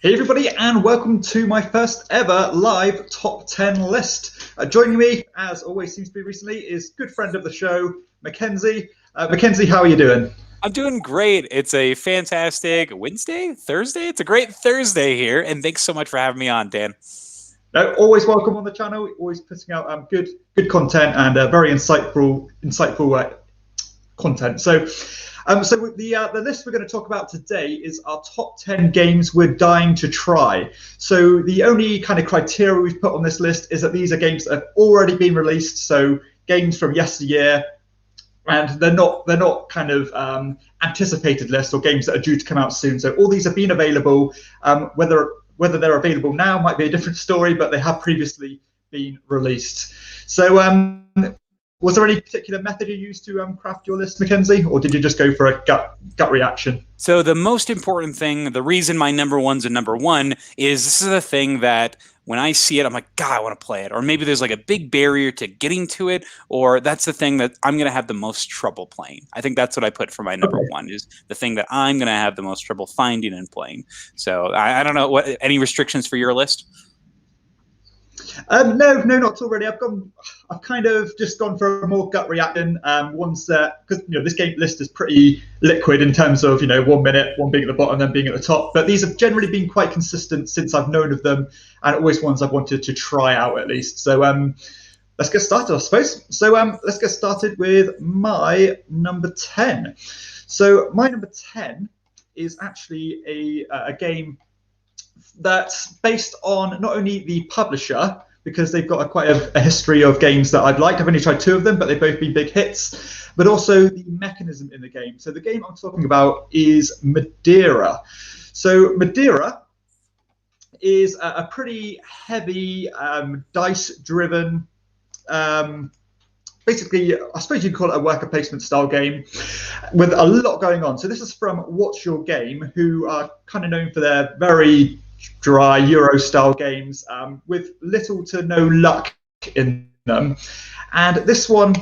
Hey everybody, and welcome to my first ever live top 10 list. Joining me, as always seems to be recently, is good friend of the show, Mackenzie. Mackenzie, how are you doing? I'm doing great. It's a fantastic Wednesday, Thursday. It's a great Thursday here, and thanks so much for having me on, Dan. Always welcome on the channel. Always putting out good content and very insightful content. So the list we're going to talk about today is our top 10 games we're dying to try. So the only kind of criteria we've put on this list is that these are games that have already been released. So games from yesteryear, and they're not kind of anticipated lists or games that are due to come out soon. So all these have been available. Whether they're available now might be a different story, but they have previously been released. So was there any particular method you used to craft your list, Mackenzie, or did you just go for a gut reaction? So the most important thing, the reason my number one's a number one, is this is a thing that when I see it, I'm like, God, I want to play it. Or maybe there's like a big barrier to getting to it, or that's the thing that I'm going to have the most trouble playing. I think that's what I put for my number one, is the thing that I'm going to have the most trouble finding and playing. So I don't know, any restrictions for your list? No, not already. I've kind of just gone for a more gut reaction. Ones that, because this game list is pretty liquid in terms of 1 minute, one being at the bottom, then being at the top. But these have generally been quite consistent since I've known of them, and always ones I've wanted to try out at least. So let's get started, I suppose. So let's get started with my number 10. So my number 10 is actually a game that's based on not only the publisher, because they've got quite a history of games that I've liked. I've only tried 2 of them, but they've both been big hits, but also the mechanism in the game. So the game I'm talking about is Madeira. So Madeira is a pretty heavy dice-driven, basically, I suppose you'd call it a worker placement style game with a lot going on. So this is from What's Your Game, who are kind of known for their very dry Euro-style games with little to no luck in them. And this one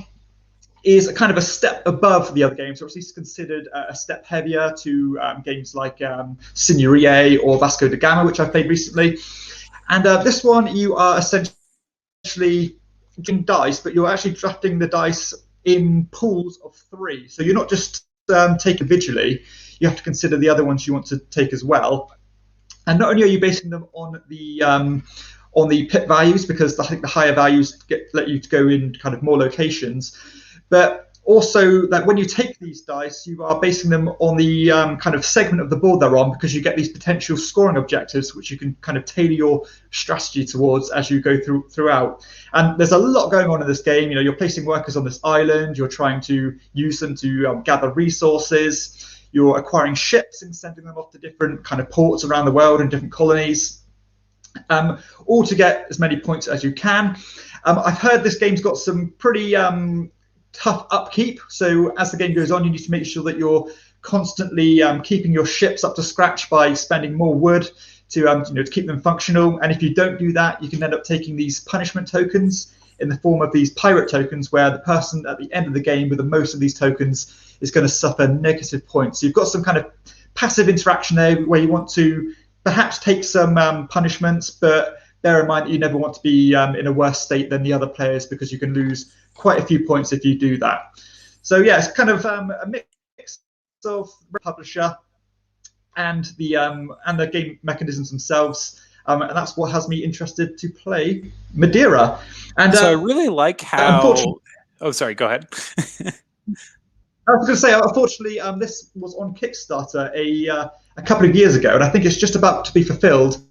is kind of a step above the other games, or at least considered a step heavier to games like Signorie or Vasco da Gama, which I've played recently. And this one, you are essentially drafting dice, but you're actually drafting the dice in pools of 3. So you're not just taking individually, you have to consider the other ones you want to take as well. And not only are you basing them on the pit values, because I think the higher values let you to go in kind of more locations, but also that when you take these dice, you are basing them on the kind of segment of the board they're on, because you get these potential scoring objectives, which you can kind of tailor your strategy towards as you go throughout. And there's a lot going on in this game. You're placing workers on this island. You're trying to use them to gather resources. You're acquiring ships and sending them off to different kind of ports around the world and different colonies, all to get as many points as you can. I've heard this game's got some pretty tough upkeep. So as the game goes on, you need to make sure that you're constantly keeping your ships up to scratch by spending more wood to keep them functional. And if you don't do that, you can end up taking these punishment tokens in the form of these pirate tokens, where the person at the end of the game with the most of these tokens is going to suffer negative points. So you've got some kind of passive interaction there where you want to perhaps take some punishments, but bear in mind that you never want to be in a worse state than the other players, because you can lose quite a few points if you do that. So yeah, it's kind of a mix of publisher and the game mechanisms themselves. And that's what has me interested to play Madeira. And so I really like how... Oh, sorry, go ahead. I was going to say, unfortunately, this was on Kickstarter a couple of years ago, and I think it's just about to be fulfilled.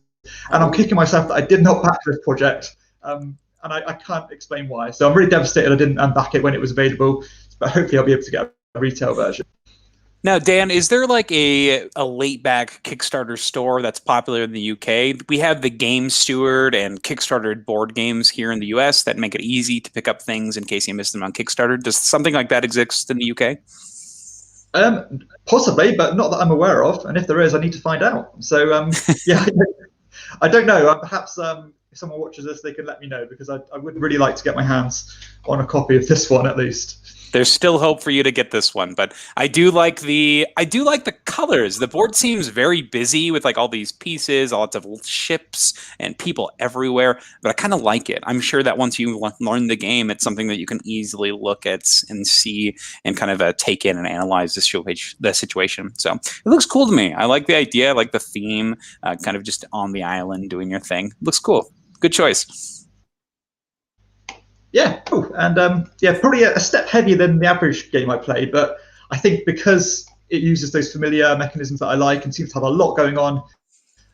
And I'm kicking myself that I did not back this project, and I can't explain why. So I'm really devastated I didn't back it when it was available, but hopefully I'll be able to get a retail version. Now, Dan, is there like a late back Kickstarter store that's popular in the UK? We have the Game Steward and Kickstarter board games here in the US that make it easy to pick up things in case you miss them on Kickstarter. Does something like that exist in the UK? Possibly, but not that I'm aware of. And if there is, I need to find out. So yeah, I don't know. Perhaps if someone watches this, they can let me know, because I would really like to get my hands on a copy of this one at least. There's still hope for you to get this one, but I do like the colors. The board seems very busy with like all these pieces, lots of ships and people everywhere, but I kind of like it. I'm sure that once you learn the game, it's something that you can easily look at and see and kind of take in and analyze the situation. So it looks cool to me. I like the idea. I like the theme, kind of just on the island doing your thing. Looks cool. Good choice. Yeah, cool. And yeah, probably a step heavier than the average game I play, but I think because it uses those familiar mechanisms that I like and seems to have a lot going on,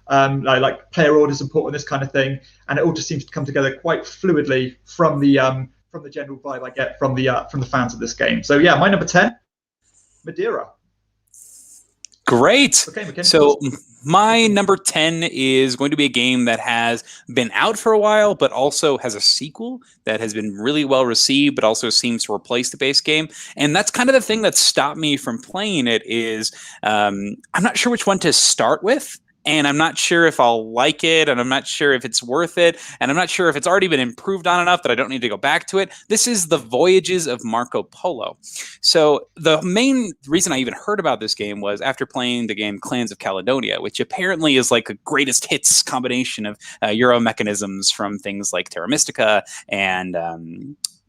like player orders important, this kind of thing, and it all just seems to come together quite fluidly from the general vibe I get from the fans of this game. So yeah, my number 10, Madeira. Great. Okay, Mackenzie. So my number 10 is going to be a game that has been out for a while, but also has a sequel that has been really well received, but also seems to replace the base game. And that's kind of the thing that stopped me from playing it is I'm not sure which one to start with. And I'm not sure if I'll like it, and I'm not sure if it's worth it, and I'm not sure if it's already been improved on enough that I don't need to go back to it. This is The Voyages of Marco Polo. So the main reason I even heard about this game was after playing the game Clans of Caledonia, which apparently is like a greatest hits combination of Euro mechanisms from things like Terra Mystica and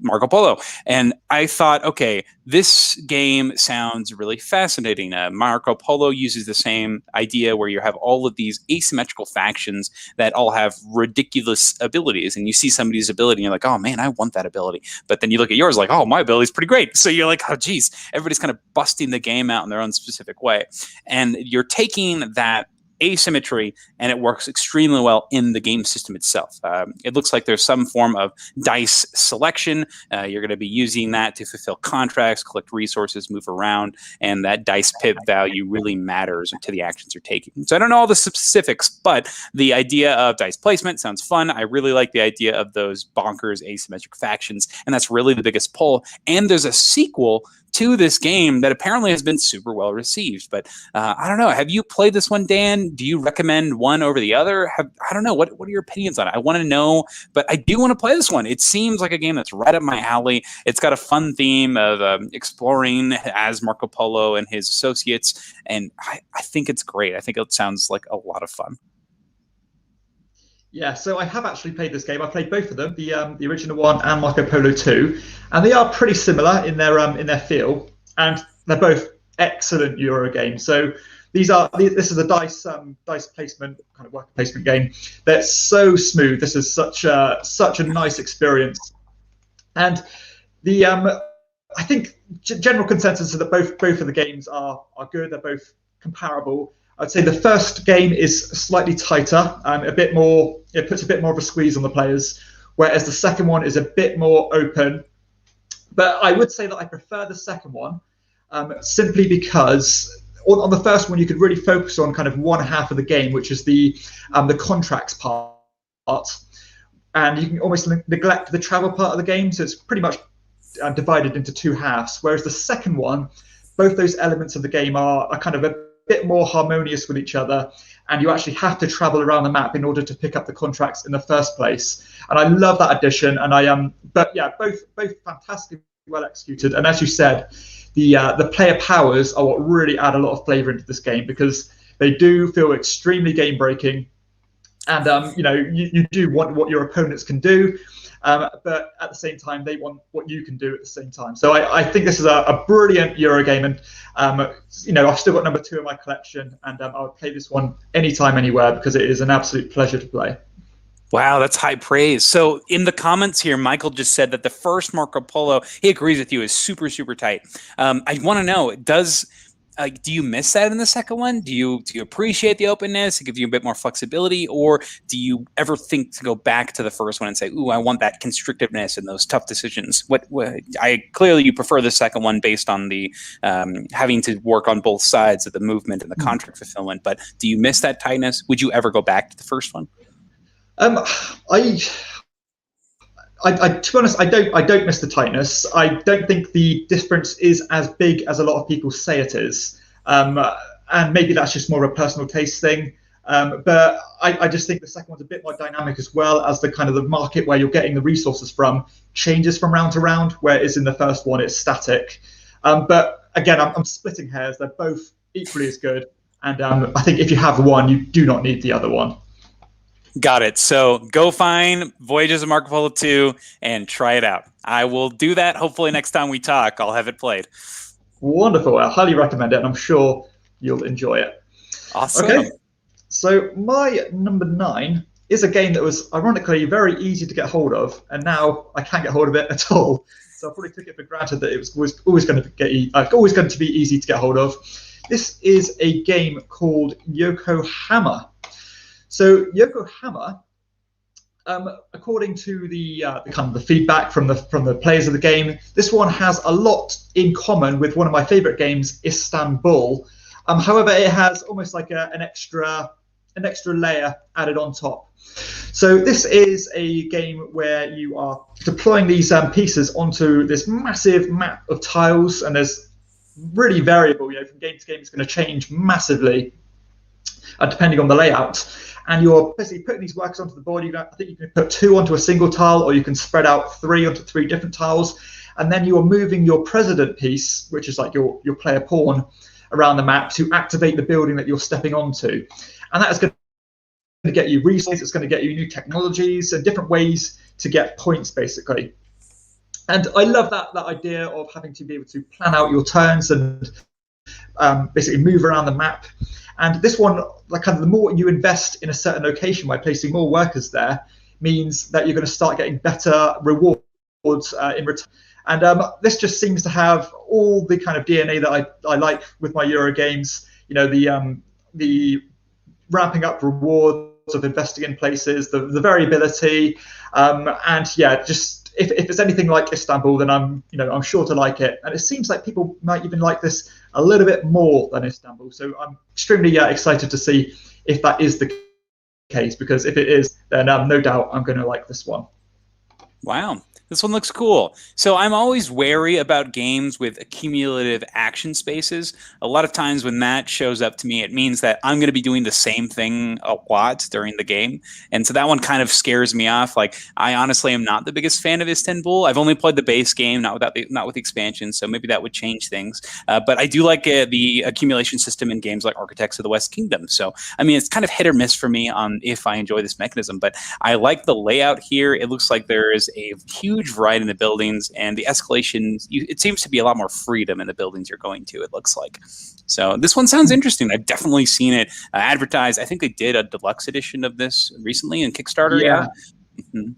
Marco Polo. And I thought, okay, this game sounds really fascinating. Marco Polo uses the same idea where you have all of these asymmetrical factions that all have ridiculous abilities. And you see somebody's ability and you're like, oh man, I want that ability. But then you look at yours like, oh, my ability is pretty great. So you're like, oh, geez, everybody's kind of busting the game out in their own specific way. And you're taking that asymmetry and it works extremely well in the game system itself. It looks like there's some form of dice selection. You're going to be using that to fulfill contracts, collect resources, move around, and that dice pip value really matters to the actions you're taking. So I don't know all the specifics, but the idea of dice placement sounds fun. I really like the idea of those bonkers asymmetric factions, and that's really the biggest pull. And there's a sequel to this game that apparently has been super well received. But I don't know. Have you played this one, Dan? Do you recommend one over the other? I don't know. What are your opinions on it? I want to know, but I do want to play this one. It seems like a game that's right up my alley. It's got a fun theme of exploring as Marco Polo and his associates, and I think it's great. I think it sounds like a lot of fun. Yeah, so I have actually played this game. I played both of them, the original one and Marco Polo 2, and they are pretty similar in their feel, and they're both excellent Euro games. So this is a dice placement kind of worker placement game that's so smooth. This is such a nice experience, and I think general consensus is that both of the games are good. They're both comparable. I'd say the first game is slightly tighter, it puts a bit more of a squeeze on the players, whereas the second one is a bit more open. But I would say that I prefer the second one, simply because on the first one you could really focus on kind of one half of the game, which is the contracts part, and you can almost neglect the travel part of the game. So it's pretty much divided into two halves. Whereas the second one, both those elements of the game are kind of a bit more harmonious with each other, and you actually have to travel around the map in order to pick up the contracts in the first place. And I love that addition. And but yeah, both fantastically well executed. And as you said, the player powers are what really add a lot of flavor into this game, because they do feel extremely game breaking, and you do want what your opponents can do. But at the same time, they want what you can do at the same time. So I think this is a brilliant Euro game, and I've still got number 2 in my collection, and I would play this one anytime, anywhere, because it is an absolute pleasure to play. Wow, that's high praise. So in the comments here, Michael just said that the first Marco Polo, he agrees with you, is super, super tight. I want to know, do you miss that in the second one? Do you appreciate the openness? It gives you a bit more flexibility, or do you ever think to go back to the first one and say, "Ooh, I want that constrictiveness and those tough decisions"? Clearly you prefer the second one based on the having to work on both sides of the movement and the contract fulfillment. But do you miss that tightness? Would you ever go back to the first one? To be honest, I don't miss the tightness. I don't think the difference is as big as a lot of people say it is, and maybe that's just more of a personal taste thing. But I just think the second one's a bit more dynamic, as well as the kind of the market where you're getting the resources from changes from round to round, whereas in the first one it's static. But again, I'm splitting hairs. They're both equally as good. And I think if you have one, you do not need the other one. Got it. So go find Voyages of Marco Polo 2 and try it out. I will do that. Hopefully next time we talk, I'll have it played. Wonderful. I highly recommend it, and I'm sure you'll enjoy it. Awesome. Okay. So my number 9 is a game that was ironically very easy to get hold of, and now I can't get hold of it at all. So I probably took it for granted that it was always going to be easy to get hold of. This is a game called Yokohama. So Yokohama, according to the kind of the feedback from the players of the game, this one has a lot in common with one of my favorite games, Istanbul. However, it has almost like an extra layer added on top. So this is a game where you are deploying these pieces onto this massive map of tiles, and there's really variable. From game to game, it's going to change massively depending on the layout. And you're basically putting these workers onto the board. I think you can put 2 onto a single tile, or you can spread out 3 onto 3 different tiles. And then you are moving your president piece, which is like your player pawn, around the map to activate the building that you're stepping onto. And that is going to get you resources, it's going to get you new technologies and different ways to get points, basically. And I love that idea of having to be able to plan out your turns and basically move around the map. And this one, like kind of the more you invest in a certain location by placing more workers there, means that you're going to start getting better rewards in return. And this just seems to have all the kind of DNA that I like with my Euro games. The ramping up rewards of investing in places, the variability, and yeah, just if it's anything like Istanbul, then I'm sure to like it. And it seems like people might even like this a little bit more than Istanbul. So I'm extremely excited to see if that is the case, because if it is, then no doubt I'm going to like this one. Wow. This one looks cool. So I'm always wary about games with accumulative action spaces. A lot of times when that shows up to me, it means that I'm going to be doing the same thing a lot during the game. And so that one kind of scares me off. Like, I honestly am not the biggest fan of Istanbul. I've only played the base game, not with the expansion. So maybe that would change things. But I do like the accumulation system in games like Architects of the West Kingdom. So, I mean, it's kind of hit or miss for me on if I enjoy this mechanism. But I like the layout here. It looks like there is a huge variety in the buildings, and the escalation, it seems to be a lot more freedom in the buildings you're going to, it looks like. So this one sounds interesting. I've definitely seen it advertised. I think they did a deluxe edition of this recently in Kickstarter. Yeah. Mm-hmm.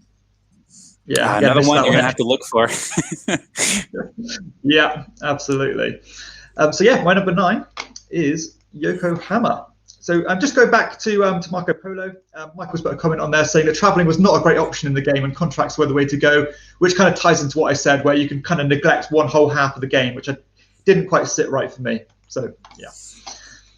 Yeah, another one you're going to have to look for. Yeah, absolutely. So yeah, my number 9 is Yokohama. So just going back to Marco Polo, Michael's put a comment on there saying that traveling was not a great option in the game and contracts were the way to go, which kind of ties into what I said, where you can kind of neglect one whole half of the game, which didn't quite sit right for me. So yeah.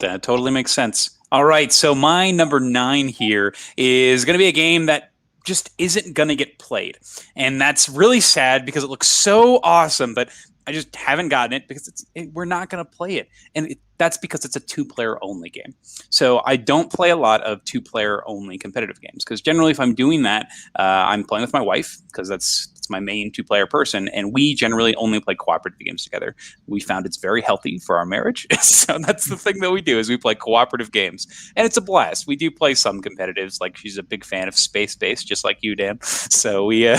That totally makes sense. All right, so my number 9 here is going to be a game that just isn't going to get played. And that's really sad because it looks so awesome, but I just haven't gotten it because we're not going to play it. And that's because it's a 2-player only game. So I don't play a lot of 2-player only competitive games, because generally if I'm doing that, I'm playing with my wife, because that's my main 2-player person, and we generally only play cooperative games together. We found it's very healthy for our marriage. So that's the thing that we do, is we play cooperative games, and it's a blast. We do play some competitives, like she's a big fan of space-based, just like you, Dan. So we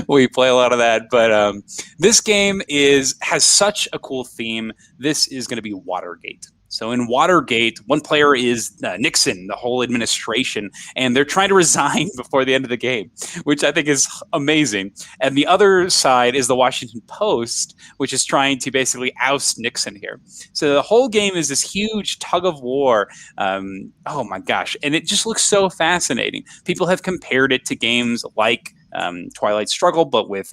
we play a lot of that. But this game has such a cool theme. This is going to be Watergate. So in Watergate, one player is Nixon, the whole administration, and they're trying to resign before the end of the game, which I think is amazing. And the other side is the Washington Post, which is trying to basically oust Nixon here. So the whole game is this huge tug of war. Oh my gosh. And it just looks so fascinating. People have compared it to games like Twilight Struggle, but with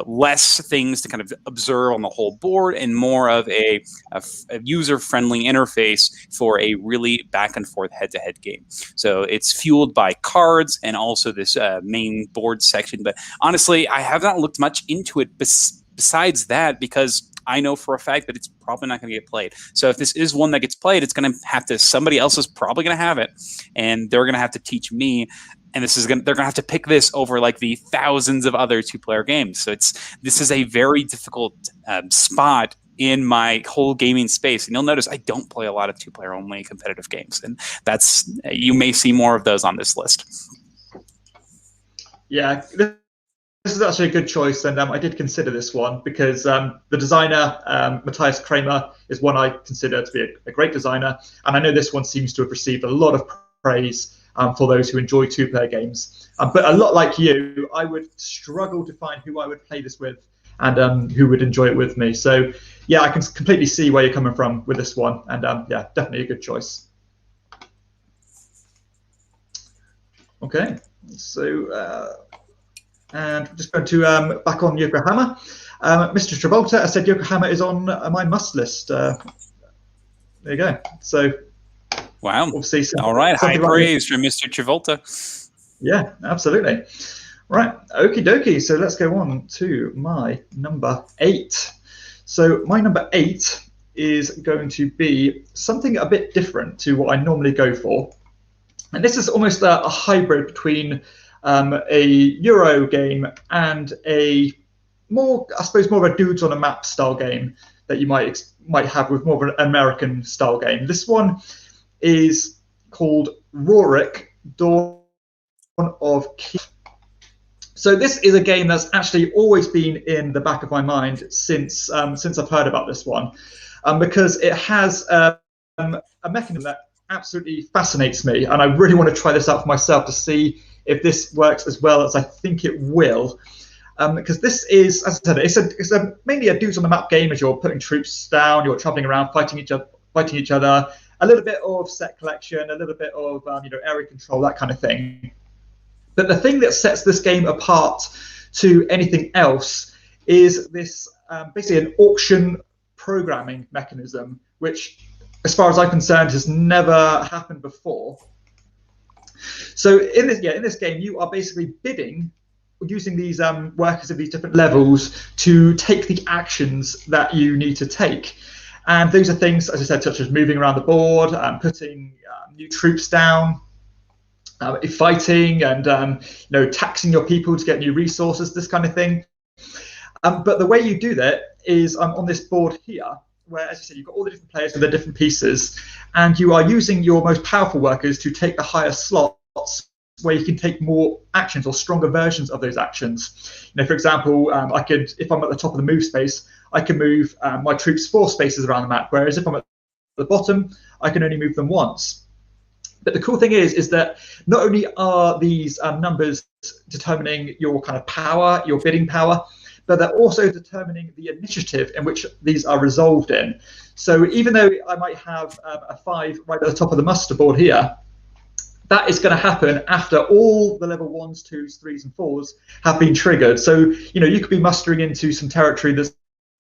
less things to kind of observe on the whole board and more of a user-friendly interface for a really back and forth head-to-head game. So it's fueled by cards and also this main board section. But honestly, I have not looked much into it besides that, because I know for a fact that it's probably not going to get played. So if this is one that gets played, it's going to have to, somebody else is probably going to have it, and they're going to have to teach me. And they're going to have to pick this over like the thousands of other 2-player games. So this is a very difficult spot in my whole gaming space. And you'll notice I don't play a lot of 2-player only competitive games. And you may see more of those on this list. Yeah, this is actually a good choice. And I did consider this one because the designer, Matthias Kramer, is one I consider to be a great designer. And I know this one seems to have received a lot of praise for those who enjoy 2-player games. But a lot like you, I would struggle to find who I would play this with and who would enjoy it with me. So yeah, I can completely see where you're coming from with this one. And yeah, definitely a good choice. Okay, so and I'm just going to back on Yokohama. Mr. Travolta, I said Yokohama is on my must list. There you go. So wow. Obviously, all right. High praise from Mr. Travolta. Yeah, absolutely. Right. Okie dokie. So let's go on to my number 8. So my number 8 is going to be something a bit different to what I normally go for. And this is almost a hybrid between a Euro game and a more of a dudes on a map style game that you might have with more of an American style game. This one is called Rurik, Dawn of Kiev. So this is a game that's actually always been in the back of my mind since I've heard about this one, because it has a mechanism that absolutely fascinates me, and I really want to try this out for myself to see if this works as well as I think it will. Because this is, as I said, it's mainly a dudes on the map game as you're putting troops down, you're traveling around, fighting each other. A little bit of set collection, a little bit of area control, that kind of thing. But the thing that sets this game apart to anything else is this basically an auction programming mechanism, which, as far as I'm concerned, has never happened before. So in this game, you are basically bidding using these workers of these different levels to take the actions that you need to take. And those are things, as I said, such as moving around the board, putting new troops down, fighting, and taxing your people to get new resources, this kind of thing. But the way you do that is on this board here, where, as you said, you've got all the different players with their different pieces, and you are using your most powerful workers to take the higher slots where you can take more actions or stronger versions of those actions. For example, I could, if I'm at the top of the move space, I can move my troops 4 spaces around the map, whereas if I'm at the bottom, I can only move them once. But the cool thing is that not only are these numbers determining your kind of power, your bidding power, but they're also determining the initiative in which these are resolved in. So even though I might have a 5 right at the top of the muster board here, that is going to happen after all the level 1s, 2s, 3s, and 4s have been triggered. So you could be mustering into some territory that's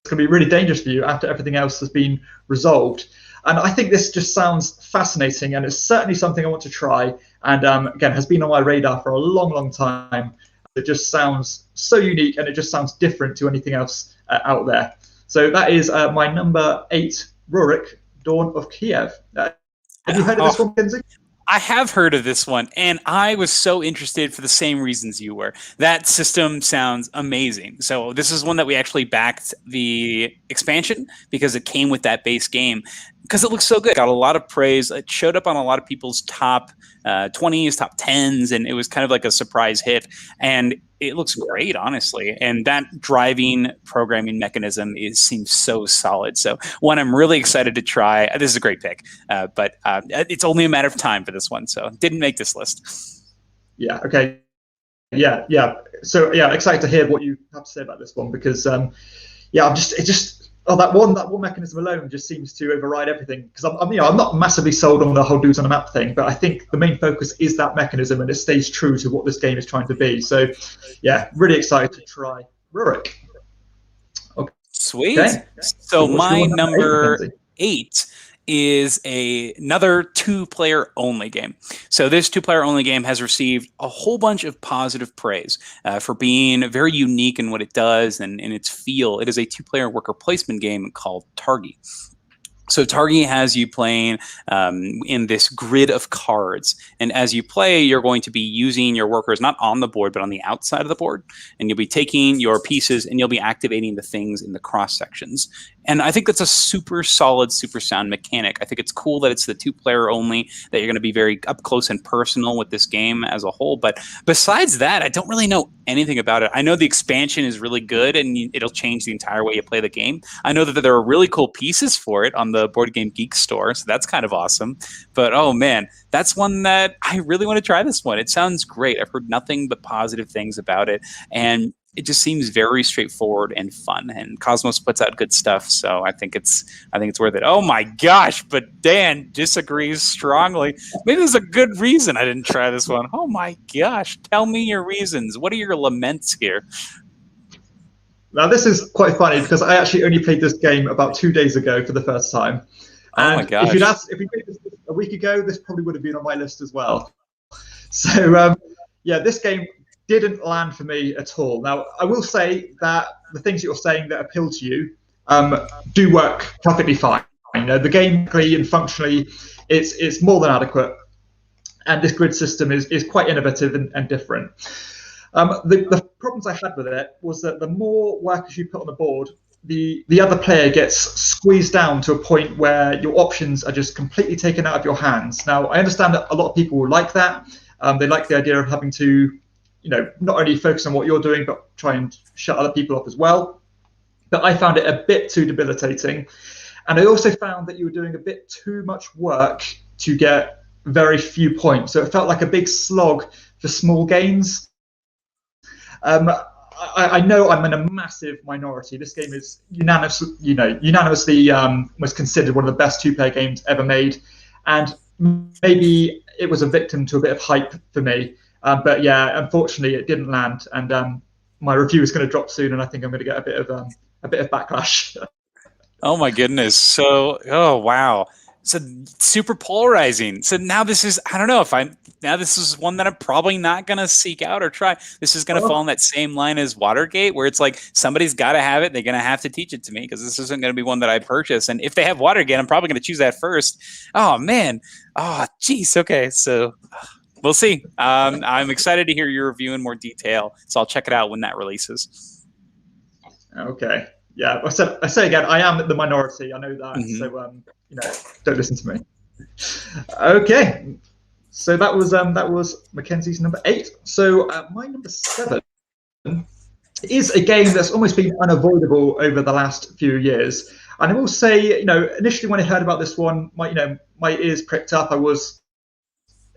going to be really dangerous for you after everything else has been resolved. And I think this just sounds fascinating, and it's certainly something I want to try. And again, has been on my radar for a long, long time. It just sounds so unique, and it just sounds different to anything else out there. So that is my number 8, Rurik, Dawn of Kiev. Have you heard of this one, Mackenzie? I have heard of this one, and I was so interested for the same reasons you were. That system sounds amazing. So this is one that we actually backed the expansion because it came with that base game because it looks so good. Got a lot of praise. It showed up on a lot of people's top 20s, top 10s, and it was kind of like a surprise hit. And it looks great, honestly. And that driving programming mechanism seems so solid. So one I'm really excited to try. This is a great pick, but it's only a matter of time for this one. So didn't make this list. Yeah. Okay. Yeah. So yeah, excited to hear what you have to say about this one because that one mechanism alone just seems to override everything. Because I'm not massively sold on the whole dudes on the map thing, but I think the main focus is that mechanism, and it stays true to what this game is trying to be. So, yeah, really excited to try Rurik. Okay. Sweet. Okay. So my number 8 is another two-player only game. So this two-player only game has received a whole bunch of positive praise for being very unique in what it does and in its feel. It is a two-player worker placement game called Targi. So Targi has you playing in this grid of cards. And as you play, you're going to be using your workers not on the board, but on the outside of the board. And you'll be taking your pieces and you'll be activating the things in the cross sections. And I think that's a super solid, super sound mechanic. I think it's cool that it's the two-player only, that you're going to be very up close and personal with this game as a whole. But besides that, I don't really know anything about it. I know the expansion is really good and it'll change the entire way you play the game. I know that there are really cool pieces for it on the Board Game Geek store, so that's kind of awesome. But oh man, that's one that I really want to try this one. It sounds great. I've heard nothing but positive things about it. And it just seems very straightforward and fun. And Cosmos puts out good stuff, so I think it's worth it. Oh my gosh, but Dan disagrees strongly. Maybe there's a good reason I didn't try this one. Oh my gosh, tell me your reasons. What are your laments here? Now this is quite funny because I actually only played this game about 2 days ago for the first time. Oh my gosh! If we played this a week ago, this probably would have been on my list as well. So yeah, this game didn't land for me at all. Now, I will say that the things you're saying that appeal to you do work perfectly fine. You know, the gameplayly and functionally, it's more than adequate, and this grid system is quite innovative and different. The problems I had with it was that the more workers you put on the board, the other player gets squeezed down to a point where your options are just completely taken out of your hands. Now, I understand that a lot of people will like that. They like the idea of having to, you know, not only focus on what you're doing, but try and shut other people up as well. But I found it a bit too debilitating. And I also found that you were doing a bit too much work to get very few points. So it felt like a big slog for small gains. I know I'm in a massive minority. This game is unanimously was considered one of the best two-player games ever made. And maybe it was a victim to a bit of hype for me. But yeah, unfortunately, it didn't land, and my review is going to drop soon, and I think I'm going to get a bit of backlash. Oh my goodness! So, oh wow! So super polarizing. So now this is, I don't know if this is one that I'm probably not going to seek out or try. This is going to fall in that same line as Watergate, where it's like somebody's got to have it. They're going to have to teach it to me because this isn't going to be one that I purchase. And if they have Watergate, I'm probably going to choose that first. Oh man! Oh geez. Okay, so. We'll see. I'm excited to hear your review in more detail, so I'll check it out when that releases. Okay. Yeah. I say again, I am the minority. I know that. Mm-hmm. So don't listen to me. Okay. So that was Mackenzie's number 8. So my number 7 is a game that's almost been unavoidable over the last few years. And I will say, initially when I heard about this one, my ears pricked up. I was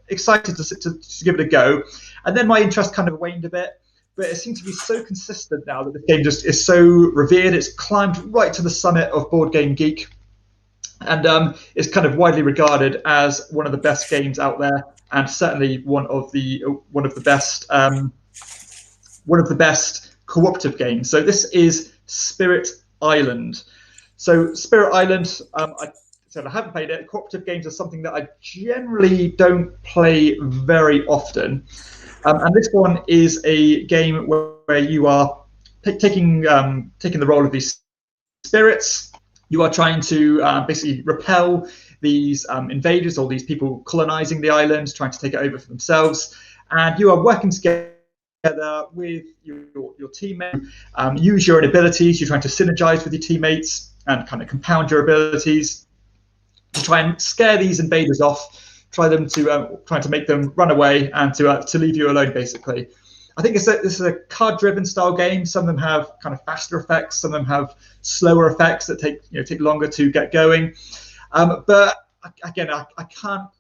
excited to give it a go, and then my interest kind of waned a bit, but it seems to be so consistent now that the game just is so revered. It's climbed right to the summit of Board Game Geek, and it's kind of widely regarded as one of the best games out there, and certainly one of the best cooperative games. So this is Spirit Island. So Spirit Island, I haven't played it. Cooperative games are something that I generally don't play very often. And this one is a game where you are taking the role of these spirits. You are trying to basically repel these invaders or these people colonizing the island, trying to take it over for themselves. And you are working together with your teammates. Use your own abilities. You're trying to synergize with your teammates and kind of compound your abilities to try and scare these invaders off, trying to make them run away and to leave you alone, basically. I think this is a card-driven style game. Some of them have kind of faster effects. Some of them have slower effects that take longer to get going. But again, I can't.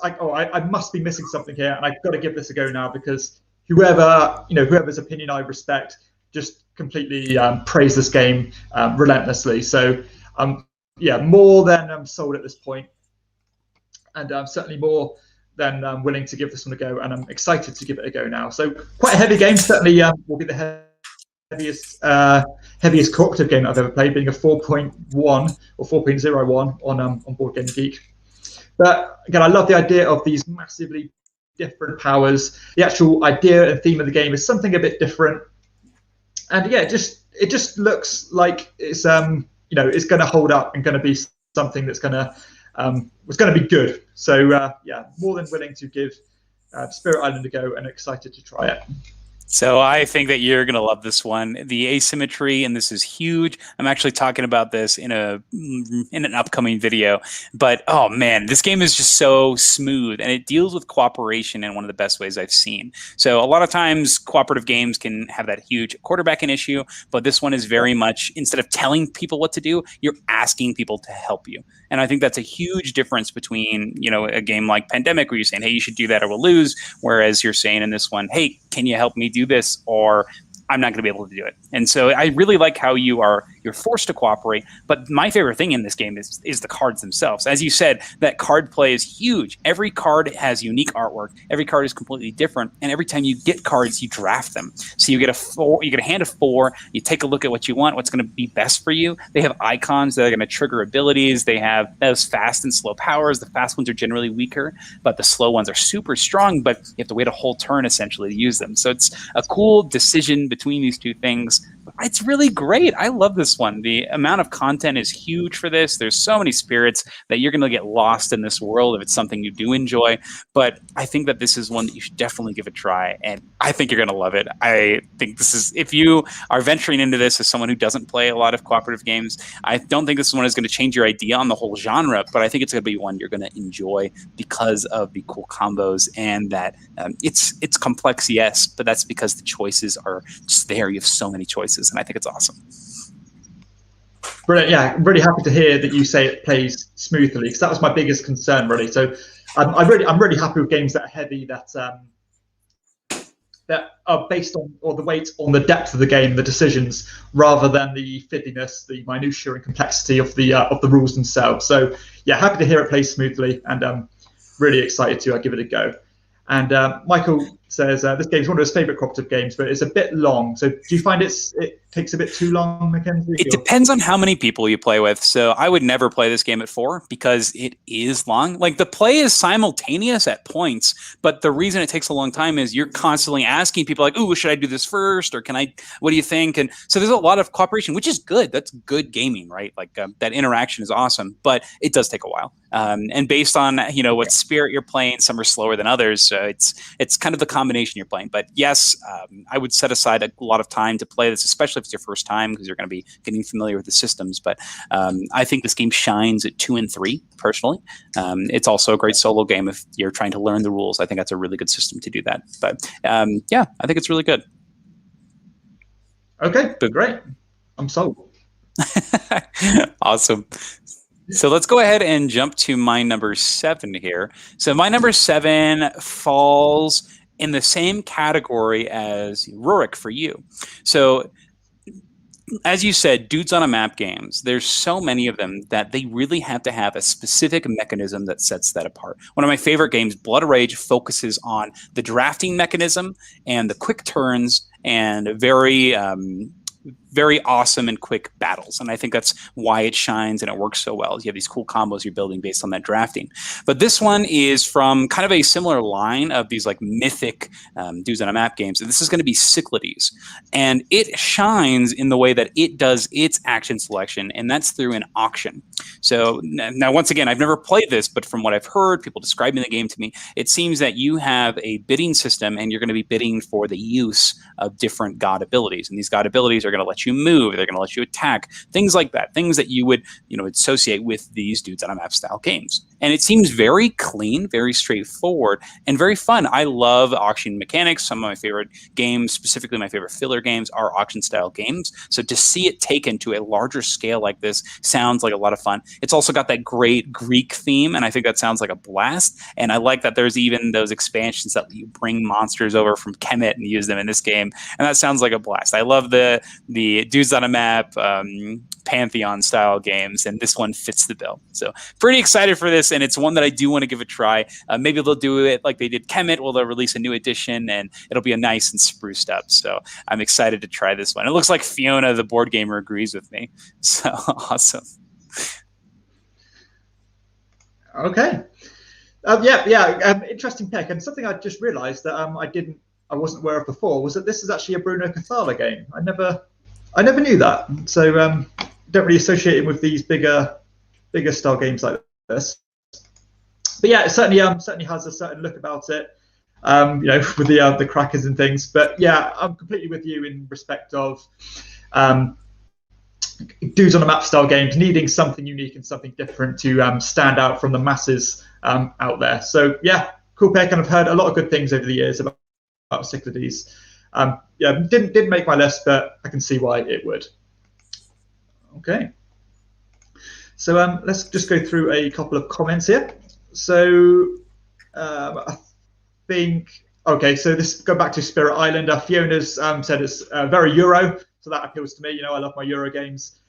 I must be missing something here, and I've got to give this a go now because whoever's opinion I respect just completely praise this game relentlessly. So. Yeah, more than sold at this point, and certainly more than willing to give this one a go, and I'm excited to give it a go now. So quite a heavy game, certainly will be the heaviest cooperative game I've ever played, being a 4.1 or 4.01 on Board Game Geek. But again, I love the idea of these massively different powers. The actual idea and theme of the game is something a bit different, and yeah, it just looks like it's it's going to hold up and going to be something that's going to be good. So yeah, more than willing to give Spirit Island a go and excited to try it. So I think that you're going to love this one. The asymmetry, and this is huge. I'm actually talking about this in an upcoming video. But, oh, man, this game is just so smooth, and it deals with cooperation in one of the best ways I've seen. So a lot of times cooperative games can have that huge quarterbacking issue, but this one is very much, instead of telling people what to do, you're asking people to help you. And I think that's a huge difference between, a game like Pandemic where you're saying, hey, you should do that or we'll lose, whereas you're saying in this one, hey, can you help me do this, or I'm not going to be able to do it. And so I really like how you're forced to cooperate. But my favorite thing in this game is the cards themselves. As you said, that card play is huge. Every card has unique artwork. Every card is completely different. And every time you get cards, you draft them. So you get a hand of 4. You take a look at what you want, what's going to be best for you. They have icons that are going to trigger abilities. They have those fast and slow powers. The fast ones are generally weaker, but the slow ones are super strong. But you have to wait a whole turn essentially to use them. So it's a cool decision between these two things. It's really great. I love this one. The amount of content is huge for this. There's so many spirits that you're going to get lost in this world if it's something you do enjoy. But I think that this is one that you should definitely give a try, and I think you're going to love it. I think this is, if you are venturing into this as someone who doesn't play a lot of cooperative games, I don't think this one is going to change your idea on the whole genre, but I think it's going to be one you're going to enjoy because of the cool combos and that it's complex, yes, but that's because the choices are just there. You have so many choices, and I think it's awesome. Brilliant. Yeah, I'm really happy to hear that you say it plays smoothly, because that was my biggest concern, really. So I'm really happy with games that are heavy, that are based on, or the weight on the depth of the game, the decisions, rather than the fiddliness, the minutiae and complexity of the rules themselves. So yeah, happy to hear it plays smoothly, and I'm really excited to give it a go. And Michael says this game is one of his favorite cooperative games, but it's a bit long. So do you find it takes a bit too long, Mackenzie? It depends on how many people you play with. So I would never play this game at 4 because it is long. Like, the play is simultaneous at points, but the reason it takes a long time is you're constantly asking people like, "Ooh, should I do this first? Or what do you think?" And so there's a lot of cooperation, which is good. That's good gaming, right? Like that interaction is awesome, but it does take a while. And based on, what spirit you're playing, some are slower than others. So it's kind of the combination you're playing. But yes, I would set aside a lot of time to play this, especially if it's your first time, because you're going to be getting familiar with the systems. But I think this game shines at 2 and 3, personally. It's also a great solo game if you're trying to learn the rules. I think that's a really good system to do that. But yeah, I think it's really good. Okay, great. I'm sold. Awesome. So let's go ahead and jump to my number 7 here. So my number 7 falls in the same category as Rurik for you. So as you said, dudes on a map games, there's so many of them that they really have to have a specific mechanism that sets that apart. One of my favorite games, Blood of Rage, focuses on the drafting mechanism and the quick turns and very awesome and quick battles. And I think that's why it shines and it works so well. You have these cool combos you're building based on that drafting. But this one is from kind of a similar line of these like mythic dudes on a map games. And this is going to be Cyclades. And it shines in the way that it does its action selection, and that's through an auction. So now, once again, I've never played this, but from what I've heard, people describing the game to me, it seems that you have a bidding system and you're going to be bidding for the use of different god abilities. And these god abilities are going to let you move, they're going to let you attack, things like that, things that you would associate with these dudes on a map style games. And it seems very clean, very straightforward, and very fun. I love auction mechanics. Some of my favorite games, specifically my favorite filler games, are auction style games. So to see it taken to a larger scale like this sounds like a lot of fun. It's also got that great Greek theme, and I think that sounds like a blast. And I like that there's even those expansions that you bring monsters over from Kemet and use them in this game, and that sounds like a blast. I love the dudes on a map Pantheon style games, and this one fits the bill. So pretty excited for this. list, and it's one that I do want to give a try. Maybe they'll do it like they did Kemet, where they'll release a new edition, and it'll be a nice and spruced up. So I'm excited to try this one. It looks like Fiona, the board gamer, agrees with me. So awesome. Okay. Interesting pick. And something I just realised that I wasn't aware of before was that this is actually a Bruno Cathala game. I never knew that. So don't really associate it with these bigger style games like this. But yeah, it certainly has a certain look about it. With the crackers and things. But yeah, I'm completely with you in respect of dudes on a map style games needing something unique and something different to stand out from the masses out there. So yeah, cool pick, and I've heard a lot of good things over the years about Cyclades. Didn't make my list, but I can see why it would. Okay, so let's just go through a couple of comments here. So I think, okay, so this go back to Spirit Island. Fiona's said it's very Euro, so that appeals to me. I love my Euro games.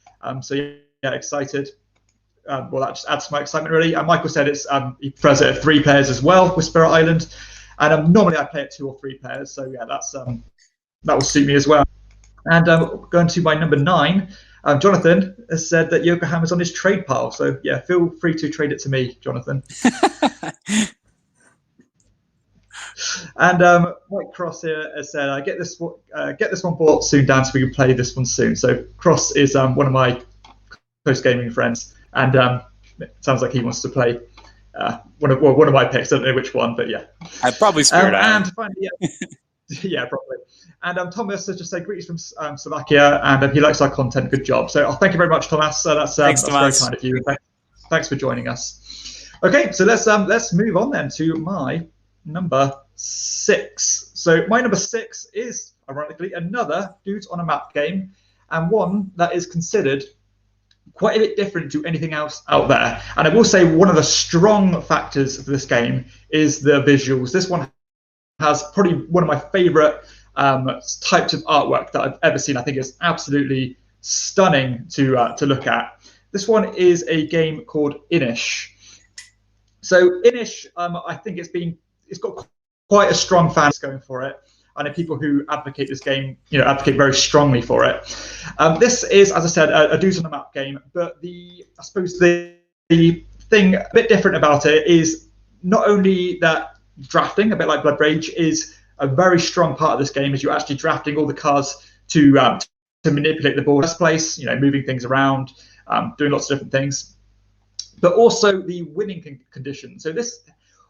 So yeah, excited. Well, that just adds to my excitement, really. And Michael said he prefers it at 3 players as well with Spirit Island. And normally I play at 2 or 3 players. So yeah, that will suit me as well. And going to my number 9, Jonathan has said that Yokohama's on his trade pile. So yeah, feel free to trade it to me, Jonathan. And Mike Cross here has said, get this one bought soon, Dan, so we can play this one soon. So Cross is one of my close gaming friends, and it sounds like he wants to play one of my picks. I don't know which one, but yeah. I'd probably Spirit Island. And finally, yeah, probably. And Thomas has just said greetings from Slovakia, and he likes our content. Good job. So thank you very much, Thomas. That's very kind of you. Thanks for joining us. Okay, so let's move on then to my number 6. So my number 6 is, ironically, another Dudes on a Map game, and one that is considered quite a bit different to anything else out there. And I will say one of the strong factors of this game is the visuals. This one has probably one of my favorite types of artwork that I've ever seen. I think it's absolutely stunning to look at. This one is a game called Inish. So Inish, I think it's got quite a strong fan base going for it. I know people who advocate this game, advocate very strongly for it. This is, as I said, a Dudes on the Map game, but I suppose the thing a bit different about it is not only that drafting, a bit like Blood Rage, is a very strong part of this game, as you're actually drafting all the cards to manipulate the board in the first place, moving things around, doing lots of different things, but also the winning condition. So this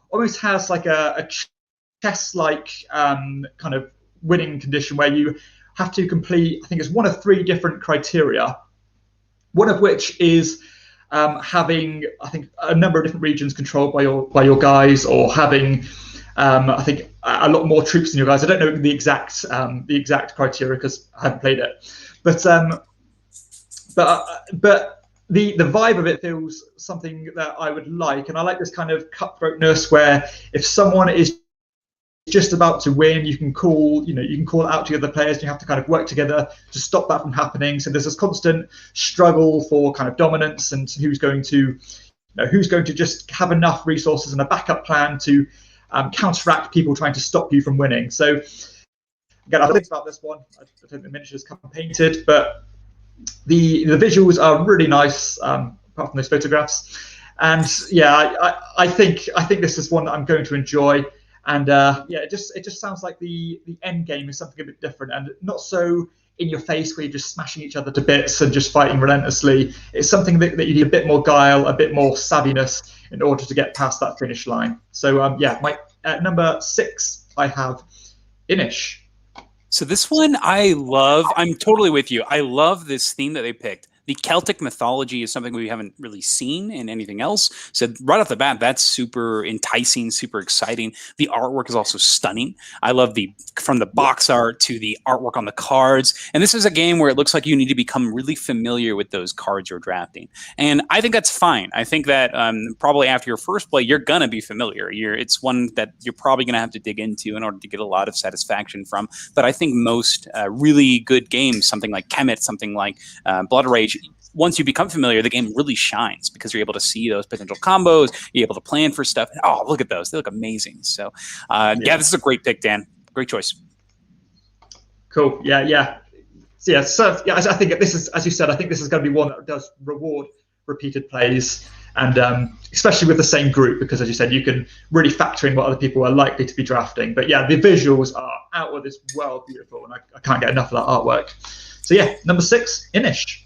almost has like a chess-like kind of winning condition where you have to complete, I think it's one of 3 different criteria, one of which is having, I think, a number of different regions controlled by your guys, or having, I think, a lot more troops than your guys. I don't know the exact criteria because I haven't played it, but the vibe of it feels something that I would like, and I like this kind of cutthroatness where if someone is just about to win, you can call out to the other players, and you have to kind of work together to stop that from happening. So there's this constant struggle for kind of dominance, and who's going to just have enough resources and a backup plan to counteract people trying to stop you from winning. So again, I think about this one. I think the miniatures come painted, but the visuals are really nice, apart from those photographs. And yeah, I think this is one that I'm going to enjoy. And it just sounds like the end game is something a bit different, and not so in your face where you're just smashing each other to bits and just fighting relentlessly. It's something that you need a bit more guile, a bit more savviness in order to get past that finish line. So my number 6, I have Inish. So this one I love. I'm totally with you. I love this theme that they picked. The Celtic mythology is something we haven't really seen in anything else. So right off the bat, that's super enticing, super exciting. The artwork is also stunning. I love from the box art to the artwork on the cards. And this is a game where it looks like you need to become really familiar with those cards you're drafting. And I think that's fine. I think that probably after your first play, you're going to be familiar. It's one that you're probably going to have to dig into in order to get a lot of satisfaction from. But I think most really good games, something like Kemet, something like Blood Rage, once you become familiar, the game really shines because you're able to see those potential combos, you're able to plan for stuff. Oh, look at those. They look amazing. So, yeah, this is a great pick, Dan. Great choice. Cool. Yeah. So yeah, I think this is, as you said, I think this is going to be one that does reward repeated plays, and especially with the same group, because as you said, you can really factor in what other people are likely to be drafting. But yeah, the visuals are out of this world beautiful, and I can't get enough of that artwork. So yeah, number 6, Inish.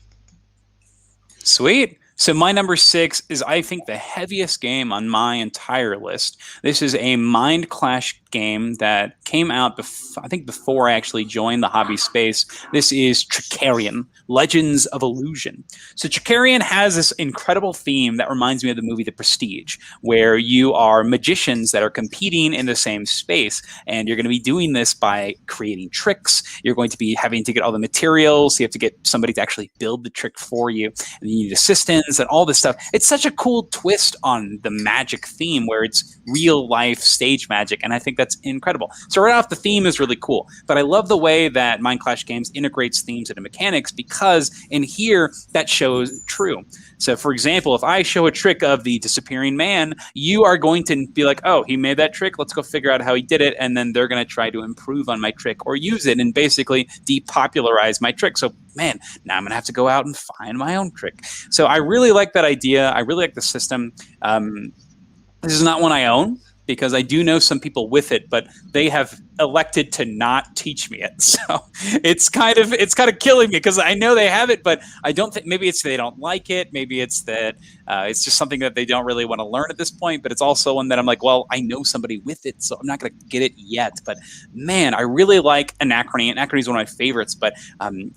Sweet. So my number 6 is, I think, the heaviest game on my entire list. This is a Mind Clash game that came out, I think, before I actually joined the hobby space. This is Tricarion, Legends of Illusion. So Tricarion has this incredible theme that reminds me of the movie The Prestige, where you are magicians that are competing in the same space, and you're going to be doing this by creating tricks. You're going to be having to get all the materials. You have to get somebody to actually build the trick for you, and you need assistants and all this stuff. It's such a cool twist on the magic theme where it's real life stage magic, and I think that's incredible. So right off, the theme is really cool, but I love the way that Mind Clash Games integrates themes into mechanics, because in here that shows true. So for example, if I show a trick of the disappearing man, you are going to be like, oh, he made that trick, let's go figure out how he did it, and then they're going to try to improve on my trick or use it and basically depopularize my trick. So man, now I'm going to have to go out and find my own trick. So I really like that idea. I really like the system. This is not one I own, because I do know some people with it, but they have elected to not teach me it. So it's kind of killing me, because I know they have it, but I don't think, maybe it's they don't like it. Maybe it's that it's just something that they don't really want to learn at this point. But it's also one that I'm like, well, I know somebody with it, so I'm not going to get it yet. But man, I really like Anachrony. Anachrony is one of my favorites. But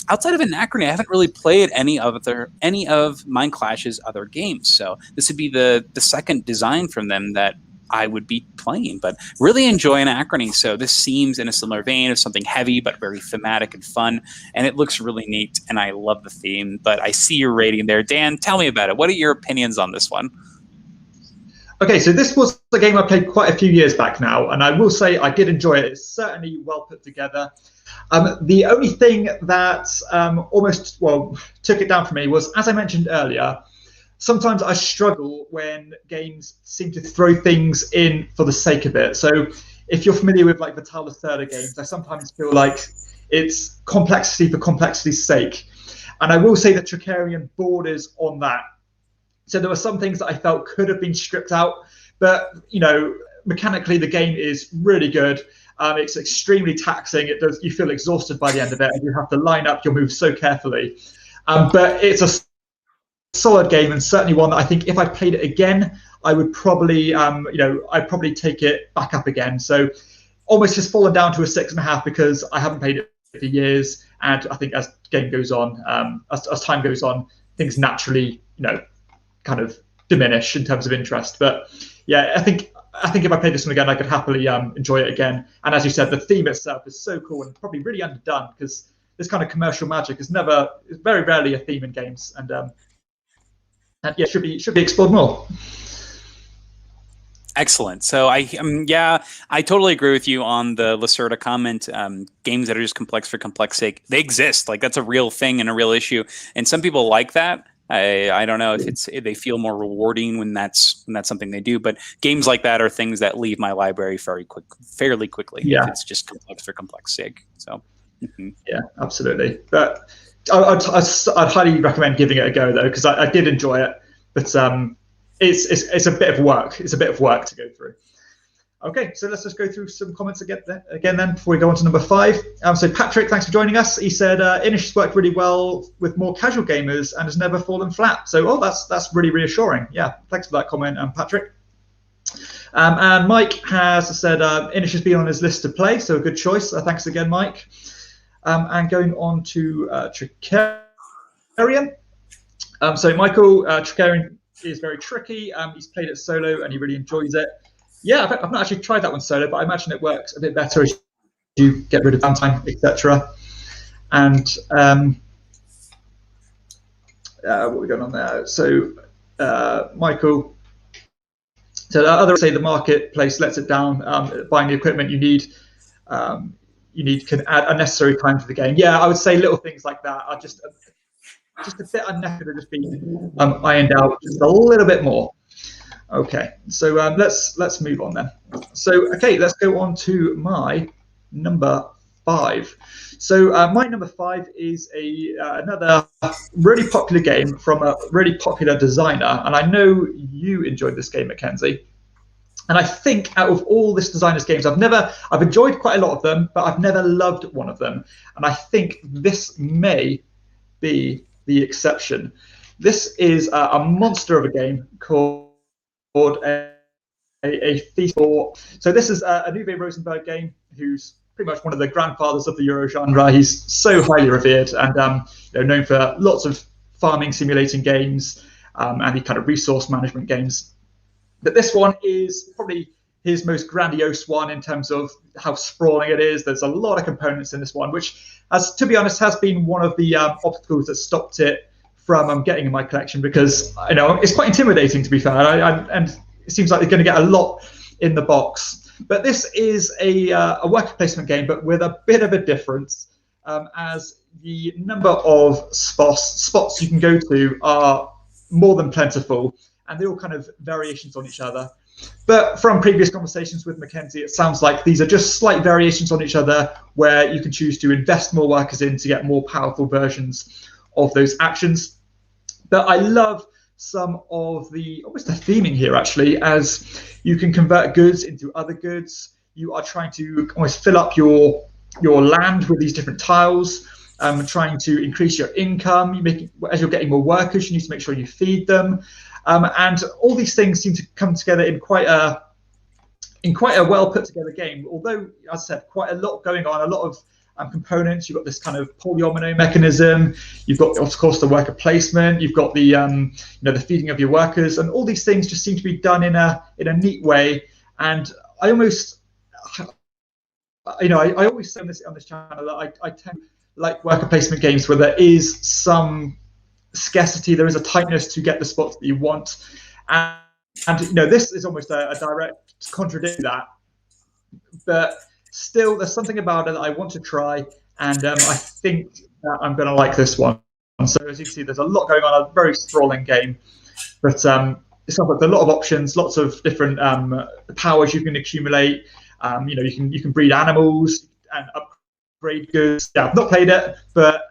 outside of Anachrony, I haven't really played any of Mind Clash's other games. So this would be the second design from them that I would be playing, but really enjoy Anachrony. So this seems in a similar vein of something heavy but very thematic and fun, and it looks really neat, and I love the theme. But I see your rating there. Dan, tell me about it. What are your opinions on this one? Okay, so this was a game I played quite a few years back now, and I will say I did enjoy it. It's certainly well put together. The only thing that almost took it down for me was, as I mentioned earlier, sometimes I struggle when games seem to throw things in for the sake of it. So if you're familiar with like the Vital Lacerda games, I sometimes feel like it's complexity for complexity's sake. And I will say that Tricarion borders on that. So there were some things that I felt could have been stripped out, but mechanically the game is really good. It's extremely taxing. You feel exhausted by the end of it, and you have to line up your moves so carefully. But it's a solid game, and certainly one that I think if I played it again, I would probably, I'd probably take it back up again. So almost just fallen down to a 6.5 because I haven't played it for years, and I think as game goes on, as time goes on, things naturally, kind of diminish in terms of interest. But yeah, I think if I played this one again, I could happily enjoy it again. And as you said, the theme itself is so cool and probably really underdone, because this kind of commercial magic is very rarely a theme in games, and yeah, should be explored more. Excellent. So I totally agree with you on the Lacerda comment. Games that are just complex for complex sake, they exist. Like, that's a real thing and a real issue. And some people like that. I don't know if they feel more rewarding when that's something they do. But games like that are things that leave my library fairly quickly. Yeah. If it's just complex for complex sake. So. Yeah, absolutely. But I'd highly recommend giving it a go, though, because I did enjoy it. But it's a bit of work. It's a bit of work to go through. Okay, so let's just go through some comments again then before we go on to number 5. So Patrick, thanks for joining us. He said Inish has worked really well with more casual gamers and has never fallen flat. So that's really reassuring. Yeah, thanks for that comment, Patrick. And Mike has said Inish has been on his list to play, so a good choice. Thanks again, Mike. And going on to Tricarion. So Michael, Tricarion is very tricky. He's played it solo and he really enjoys it. Yeah, I've not actually tried that one solo, but I imagine it works a bit better as you get rid of downtime, etc. And what are we going on there? So Michael, so others say the marketplace lets it down. Buying the equipment you need can add unnecessary time to the game. Yeah, I would say little things like that are just just a bit that could have just been ironed out just a little bit more. Okay, so let's move on then. So okay, let's go on to my number 5. So my number 5 is another really popular game from a really popular designer, and I know you enjoyed this game, Mackenzie. And I think out of all this designer's games, I've enjoyed quite a lot of them, but I've never loved one of them. And I think this may be the exception. This is a monster of a game called a Feast for. So this is a Uwe Rosenberg game, who's pretty much one of the grandfathers of the Euro genre. He's so highly revered and known for lots of farming simulating games and the kind of resource management games. But this one is probably his most grandiose one in terms of how sprawling it is. There's a lot of components in this one, which, to be honest, has been one of the obstacles that stopped it from getting in my collection, because it's quite intimidating, to be fair, and it seems like they're going to get a lot in the box. But this is a worker placement game, but with a bit of a difference, as the number of spots you can go to are more than plentiful, and they're all kind of variations on each other. But from previous conversations with Mackenzie, it sounds like these are just slight variations on each other, where you can choose to invest more workers in to get more powerful versions of those actions. But I love some of almost the theming here, actually, as you can convert goods into other goods. You are trying to almost fill up your land with these different tiles, trying to increase your income. As you're getting more workers, you need to make sure you feed them. And all these things seem to come together in quite a well put together game. Although, as I said, quite a lot going on, a lot of components. You've got this kind of polyomino mechanism. You've got, of course, the worker placement. You've got the the feeding of your workers, and all these things just seem to be done in a neat way. And I almost, I always say on this channel that I tend to like worker placement games where there is some scarcity, there is a tightness to get the spots that you want, and this is almost a direct contradiction to that, but still there's something about it that I want to try, and I think that I'm going to like this one. So as you can see, there's a lot going on, a very sprawling game, but it sounds like a lot of options, lots of different powers you can accumulate. You can breed animals and upgrade goods. Yeah, I've not played it, but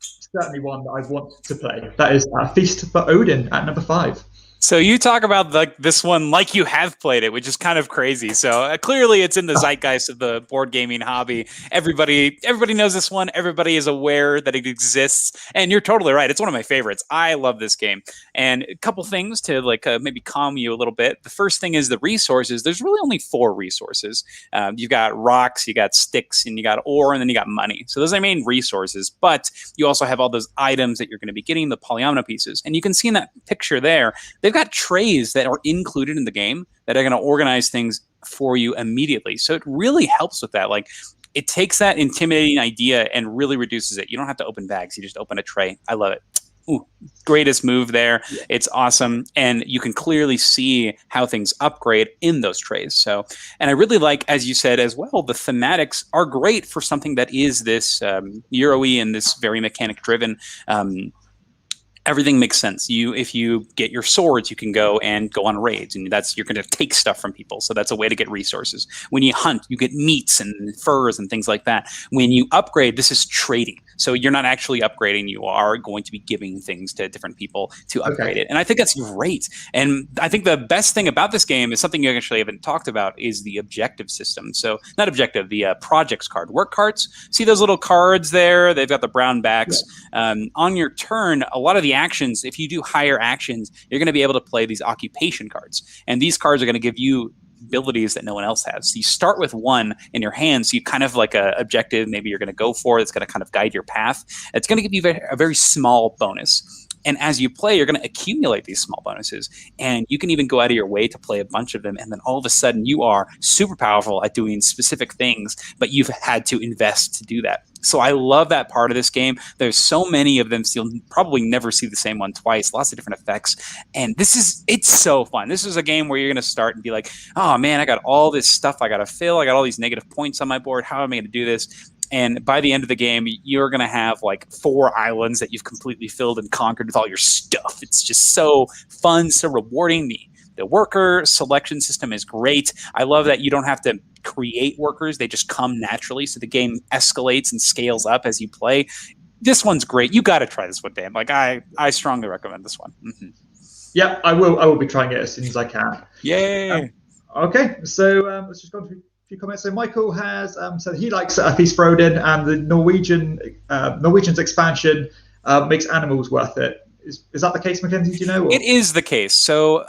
certainly one that I want to play. That is Feast for Odin at number 5. So you talk about this one like you have played it, which is kind of crazy. So clearly it's in the zeitgeist of the board gaming hobby. Everybody knows this one. Everybody is aware that it exists. And you're totally right. It's one of my favorites. I love this game. And a couple things to maybe calm you a little bit. The first thing is the resources. There's really only 4 resources. You've got rocks, you got sticks, and you got ore, and then you got money. So those are the main resources. But you also have all those items that you're going to be getting, the polyomino pieces. And you can see in that picture there, they've got trays that are included in the game that are going to organize things for you immediately. So it really helps with that. Like, it takes that intimidating idea and really reduces it. You don't have to open bags. You just open a tray. I love it. Ooh, greatest move there. Yeah. It's awesome. And you can clearly see how things upgrade in those trays. So, and I really like, as you said as well, the thematics are great for something that is this Euro-y and this very mechanic driven. Everything makes sense. If you get your swords, you can go on raids, and you're going to take stuff from people. So that's a way to get resources. When you hunt, you get meats and furs and things like that. When you upgrade, this is trading. So you're not actually upgrading. You are going to be giving things to different people to upgrade it. And I think that's great. And I think the best thing about this game is something you actually haven't talked about is the objective system. So not objective, the projects card, work cards. See those little cards there? They've got the brown backs. Yeah. On your turn, a lot of the actions, if you do higher actions, you're going to be able to play these occupation cards. And these cards are going to give you abilities that no one else has. So you start with one in your hand, so you kind of like a objective maybe you're going to go for that's going to kind of guide your path. It's going to give you a very small bonus. And as you play, you're going to accumulate these small bonuses. And you can even go out of your way to play a bunch of them. And then all of a sudden you are super powerful at doing specific things, but you've had to invest to do that. So I love that part of this game. There's so many of them, so you'll probably never see the same one twice. Lots of different effects. And it's so fun. This is a game where you're going to start and be like, oh man, I got all this stuff I got to fill. I got all these negative points on my board. How am I going to do this? And by the end of the game, you're going to have like 4 islands that you've completely filled and conquered with all your stuff. It's just so fun, so rewarding. The worker selection system is great. I love that you don't have to create workers. They just come naturally. So the game escalates and scales up as you play. This one's great. You got to try this one, Dan. Like I strongly recommend this one. Mm-hmm. Yeah, I will be trying it as soon as I can. Yay. Okay, so let's just go on to a few comments. So Michael has said he likes A Feast for Odin, and the Norwegian's expansion makes animals worth it. Is that the case, Mackenzie? Do you know? Or? It is the case. So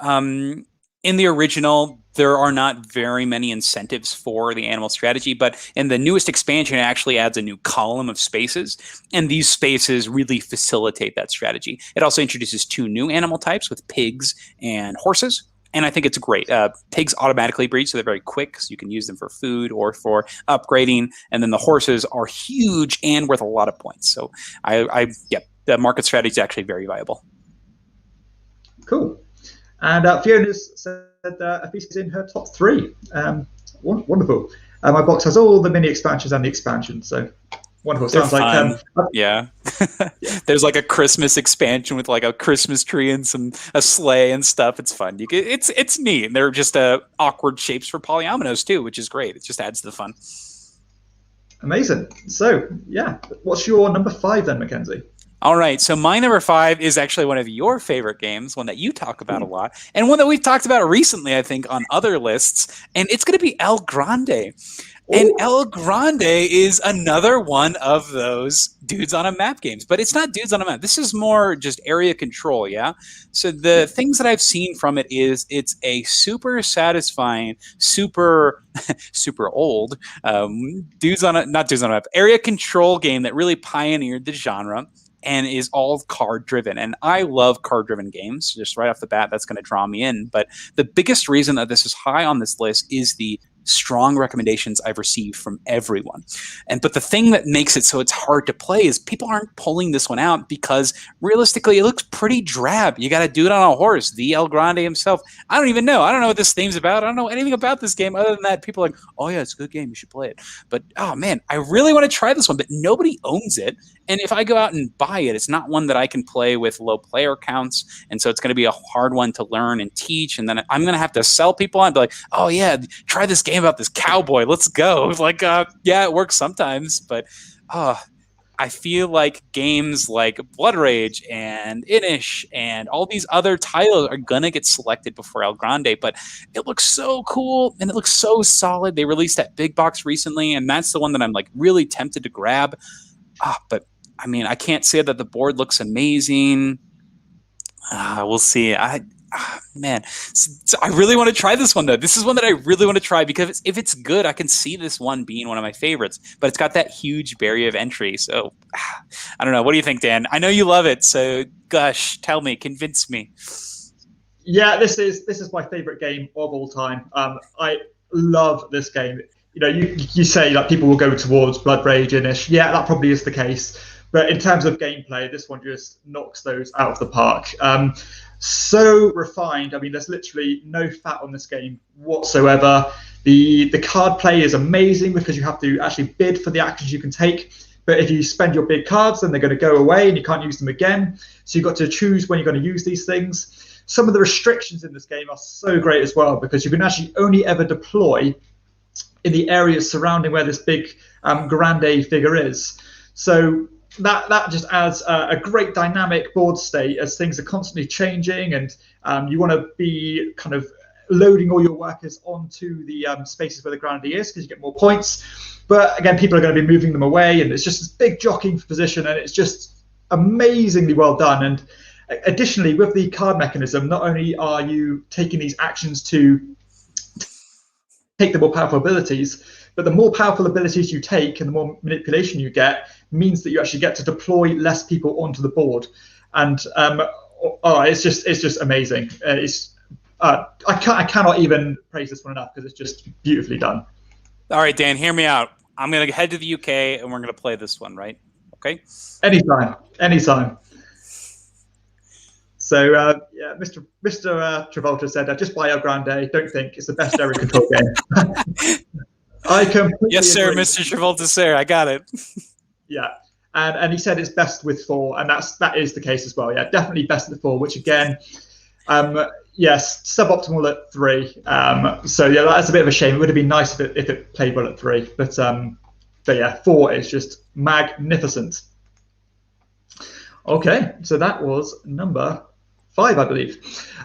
in the original, there are not very many incentives for the animal strategy, but in the newest expansion, it actually adds a new column of spaces, and these spaces really facilitate that strategy. It also introduces 2 new animal types with pigs and horses, and I think it's great. Pigs automatically breed, so they're very quick, so you can use them for food or for upgrading, and then the horses are huge and worth a lot of points. So the market strategy is actually very viable. Cool. And Fiona's said A Feast is in her top 3. Wonderful. My box has all the mini expansions and the expansions, so wonderful. They're Sounds fun. like yeah. There's like a Christmas expansion with like a Christmas tree and a sleigh and stuff. It's fun. It's neat. They're just awkward shapes for polyominoes too, which is great. It just adds to the fun. Amazing. So yeah, what's your number 5 then, Mackenzie? All right, so my number 5 is actually one of your favorite games, one that you talk about a lot, and one that we've talked about recently, I think, on other lists, and it's going to be El Grande. And El Grande is another one of those dudes on a map games, but it's not dudes on a map. This is more just area control, yeah? So the things that I've seen from it is it's a super satisfying, super old dudes on a map area control game that really pioneered the genre and is all card driven. And I love card driven games. Just right off the bat, that's going to draw me in. But the biggest reason that this is high on this list is the strong recommendations I've received from everyone. But the thing that makes it so it's hard to play is people aren't pulling this one out because realistically it looks pretty drab. You got to do it on a horse. The El Grande himself. I don't even know. I don't know what this theme's about. I don't know anything about this game other than that people are like, oh yeah, it's a good game. You should play it. But oh man, I really want to try this one, but nobody owns it. And if I go out and buy it, it's not one that I can play with low player counts. And so it's going to be a hard one to learn and teach. And then I'm going to have to sell people on, be like, oh yeah, try this game about this cowboy. Let's go. Like, yeah, it works sometimes, but I feel like games like Blood Rage and Inish and all these other titles are going to get selected before El Grande, but it looks so cool and it looks so solid. They released that big box recently, and that's the one that I'm like really tempted to grab. But I mean, I can't say that the board looks amazing. We'll see. Man, so I really want to try this one though. This is one that I really want to try because if it's good, I can see this one being one of my favorites. But it's got that huge barrier of entry. So I don't know. What do you think, Dan? I know you love it. So gosh, tell me, convince me. Yeah, this is my favorite game of all time. I love this game. You know, you say like people will go towards Blood Rage, Inish. Yeah, that probably is the case. But in terms of gameplay, this one just knocks those out of the park. So refined. I mean, there's literally no fat on this game whatsoever. The card play is amazing because you have to actually bid for the actions you can take. But if you spend your big cards, then they're going to go away and you can't use them again. So you've got to choose when you're going to use these things. Some of the restrictions in this game are so great as well because you can actually only ever deploy in the areas surrounding where this big grande figure is. So that just adds a great dynamic board state as things are constantly changing, and you want to be kind of loading all your workers onto the spaces where the grande is because you get more points. But again, people are going to be moving them away, and it's just this big jockeying for position, and it's just amazingly well done. And additionally, with the card mechanism, not only are you taking these actions to take the more powerful abilities, but the more powerful abilities you take and the more manipulation you get means that you actually get to deploy less people onto the board. And it's just amazing. I cannot even praise this one enough because it's just beautifully done. All right, Dan, hear me out. I'm going to head to the UK and we're going to play this one, right? Okay. Anytime. So yeah, Mr. Travolta said, just buy El Grande. Don't think it's the best area control game. I completely Yes, sir, agree. Mr. Travolta, sir. I got it. Yeah. And he said it's best with 4, and that is the case as well. Yeah, definitely best with 4, which again, yes, suboptimal at 3. So yeah, that's a bit of a shame. It would have been nice if it played well at 3, but yeah, 4 is just magnificent. Okay, so that was number 5, I believe.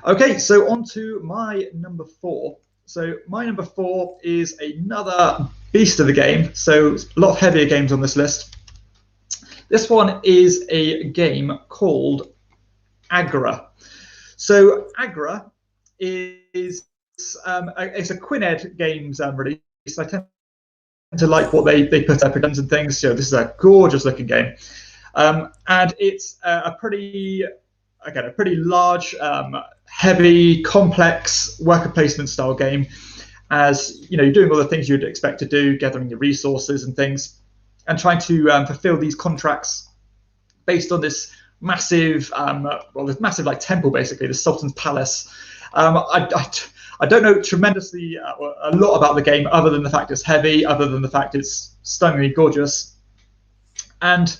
Okay, so on to my number 4. So my number 4 is another beast of the game. So a lot of heavier games on this list. This one is a game called Agra. So Agra is it's a Quined Games release. I tend to like what they put up against and things. So this is a gorgeous looking game, and it's a pretty large, heavy, complex worker placement style game. As you know, you're doing all the things you'd expect to do, gathering your resources and things, and trying to fulfill these contracts based on this massive, this massive like temple, basically the Sultan's palace. I don't know tremendously a lot about the game, other than the fact it's heavy, other than the fact it's stunningly gorgeous, and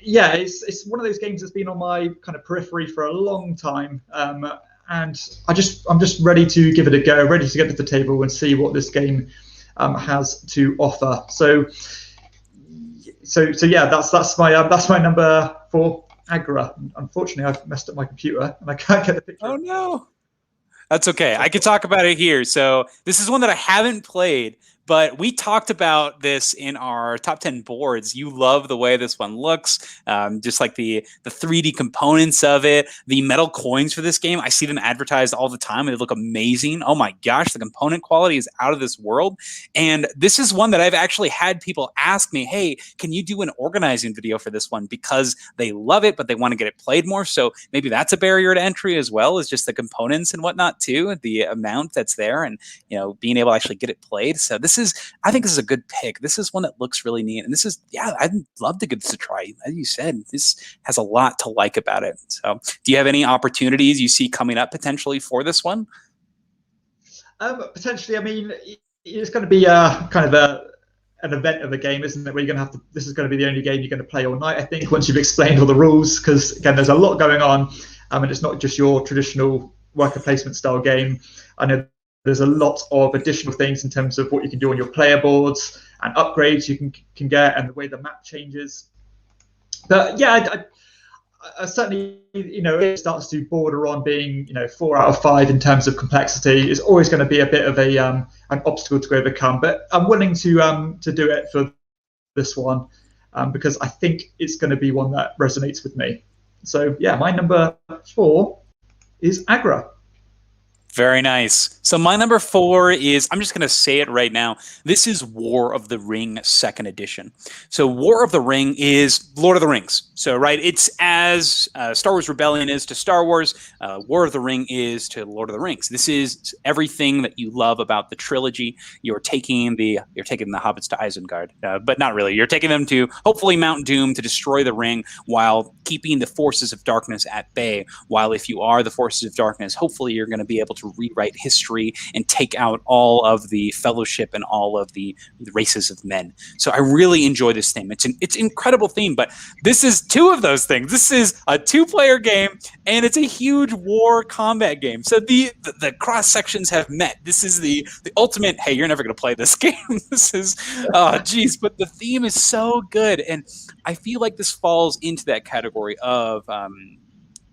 yeah, it's one of those games that's been on my kind of periphery for a long time, and I'm just ready to give it a go, ready to get to the table and see what this game has to offer. So yeah, that's my number 4, Agra. Unfortunately, I've messed up my computer and I can't get the picture. Oh no. That's okay. I could talk about it here. So this is one that I haven't played, but we talked about this in our top 10 boards. You love the way this one looks, just like the 3D components of it, the metal coins for this game. I see them advertised all the time and they look amazing. Oh my gosh, the component quality is out of this world. And this is one that I've actually had people ask me, hey, can you do an organizing video for this one? Because they love it, but they want to get it played more. So maybe that's a barrier to entry as well, as just the components and whatnot too, the amount that's there and, you know, being able to actually get it played. So I think this is a good pick. This is one that looks really neat. And this is, yeah, I'd love to give this a try. As you said, this has a lot to like about it. So do you have any opportunities you see coming up potentially for this one? Potentially, I mean, it's going to be kind of an event of a game, isn't it? Where you're going to have to, this is going to be the only game you're going to play all night, I think, once you've explained all the rules, because again, there's a lot going on. And it's not just your traditional worker placement style game. I know there's a lot of additional things in terms of what you can do on your player boards and upgrades you can get, and the way the map changes. But yeah, I certainly, you know, it starts to border on being, you know, 4 out of 5 in terms of complexity. It's always going to be a bit of an obstacle to overcome. But I'm willing to do it for this one because I think it's going to be one that resonates with me. So yeah, my number 4 is Agra. Very nice. So my number 4 is, I'm just going to say it right now. This is War of the Ring 2nd edition. So War of the Ring is Lord of the Rings. So, right, it's as Star Wars Rebellion is to Star Wars, War of the Ring is to Lord of the Rings. This is everything that you love about the trilogy. You're taking the hobbits to Isengard, but not really. You're taking them to hopefully Mount Doom to destroy the ring while keeping the forces of darkness at bay. While if you are the forces of darkness, hopefully you're going to be able to rewrite history and take out all of the fellowship and all of the races of men. So I really enjoy this theme. It's an incredible theme, but this is 2 of those things. This is a 2-player game and it's a huge war combat game. So the cross sections have met. This is the ultimate, hey, you're never going to play this game. This is, oh geez, but the theme is so good. And I feel like this falls into that category of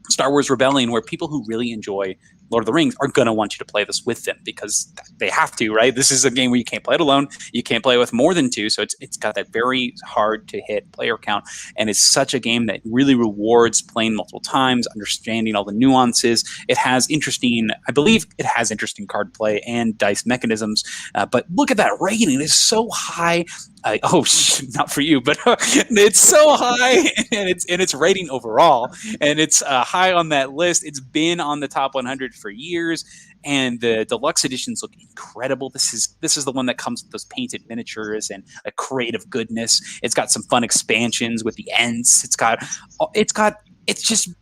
Star Wars Rebellion, where people who really enjoy Lord of the Rings are going to want you to play this with them because they have to, right? This is a game where you can't play it alone. You can't play with more than 2. So it's got that very hard to hit player count. And it's such a game that really rewards playing multiple times, understanding all the nuances. It has I believe it has interesting card play and dice mechanisms. But look at that rating. It is so high. Not for you, but it's so high and its rating overall. And it's high on that list. It's been on the top 100 for years, and the deluxe editions look incredible. This is the one that comes with those painted miniatures and a crate of goodness. It's got some fun expansions with the ends. It's got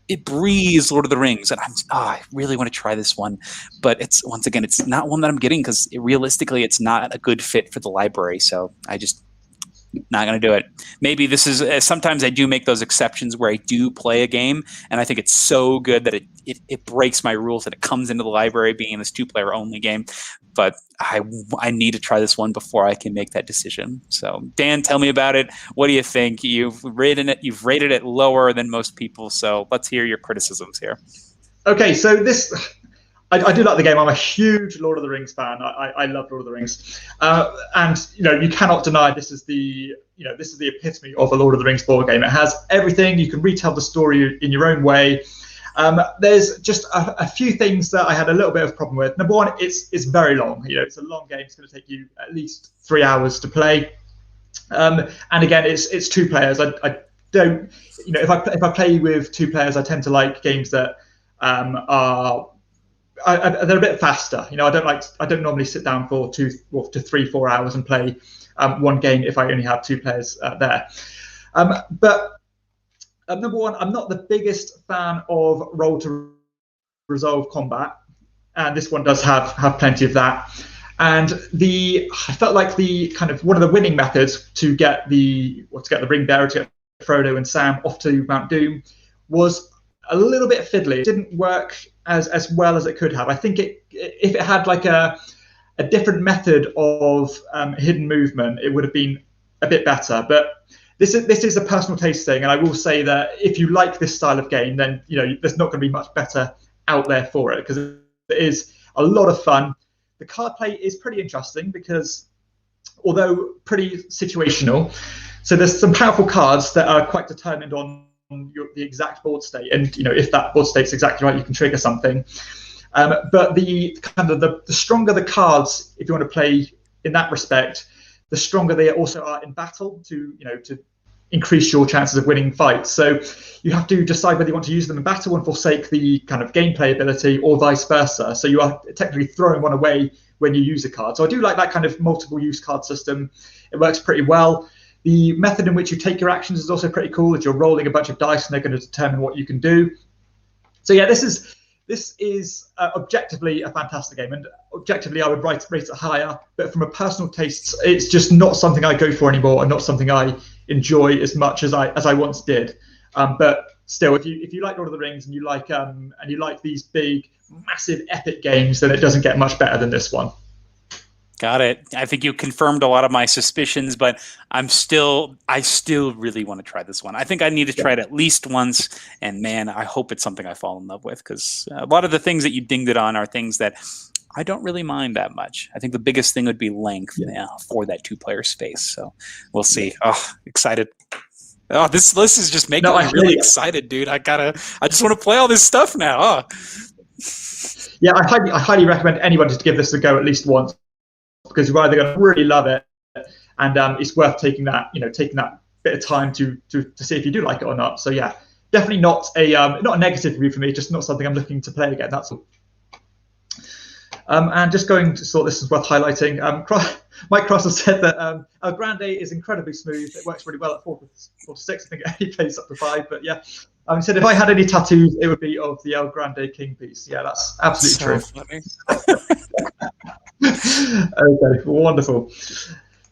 it breathes Lord of the Rings, and I really want to try this one, but it's not one that I'm getting because realistically it's not a good fit for the library. So I just not going to do it. Maybe this is sometimes I do make those exceptions where I do play a game and I think it's so good that it breaks my rules that it comes into the library being this 2-player only game. But I need to try this one before I can make that decision. So Dan, tell me about it. What do you think? You've rated it lower than most people. So let's hear your criticisms here. Okay, so this. I do like the game. I'm a huge Lord of the Rings fan. I love Lord of the Rings, and you cannot deny this is the epitome of a Lord of the Rings board game. It has everything. You can retell the story in your own way. There's just a few things that I had a little bit of a problem with. Number one, it's very long. It's a long game. It's going to take you at least 3 hours to play. And again, it's 2 players. I don't, if I play with 2 players, I tend to like games that they're a bit faster. I don't normally sit down for 2 to 3, 4 hours and play one game if I only have 2 players there. But number one, I'm not the biggest fan of roll to resolve combat, and this one does have plenty of that. And I felt like the kind of one of the winning methods to get the ring bearer, to get Frodo and Sam off to Mount Doom, was a little bit fiddly. It didn't work as well as it could have. I think if it had like a different method of hidden movement, it would have been a bit better. But this is a personal taste thing, and I will say that if you like this style of game, then there's not going to be much better out there for it, because it is a lot of fun. The card play is pretty interesting because, although pretty situational, so there's some powerful cards that are quite determined on the exact board state, and if that board state's exactly right, you can trigger something. But the stronger the cards, if you want to play in that respect, the stronger they also are in battle to increase your chances of winning fights. So you have to decide whether you want to use them in battle and forsake the kind of gameplay ability, or vice versa. So you are technically throwing one away when you use a card. So I do like that kind of multiple use card system. It works pretty well. The method in which you take your actions is also pretty cool, that you're rolling a bunch of dice and they're going to determine what you can do. So yeah, this is objectively a fantastic game, and objectively I would rate it higher, but from a personal taste, it's just not something I go for anymore, and not something I enjoy as much as I once did. But still, if you like Lord of the Rings and you like these big, massive, epic games, then it doesn't get much better than this one. Got it. I think you confirmed a lot of my suspicions, but I still really want to try this one. I think I need to try it at least once, and man, I hope it's something I fall in love with, because a lot of the things that you dinged it on are things that I don't really mind that much. I think the biggest thing would be length for that 2-player space. So we'll see. Oh, excited. Oh, this list is just making me really excited, dude. I just want to play all this stuff now. Oh. Yeah, I highly recommend anyone just give this a go at least once, because you're either going to really love it, and it's worth taking that bit of time to see if you do like it or not. So yeah, definitely not a negative review for me, just not something I'm looking to play again. That's all. And just going to thought this is worth highlighting. Mike Cross has said that El Grande is incredibly smooth. It works really well at 4 to 6. I think it plays up to 5. But yeah, he said if I had any tattoos, it would be of the El Grande King piece. Yeah, that's absolutely true. Okay, wonderful.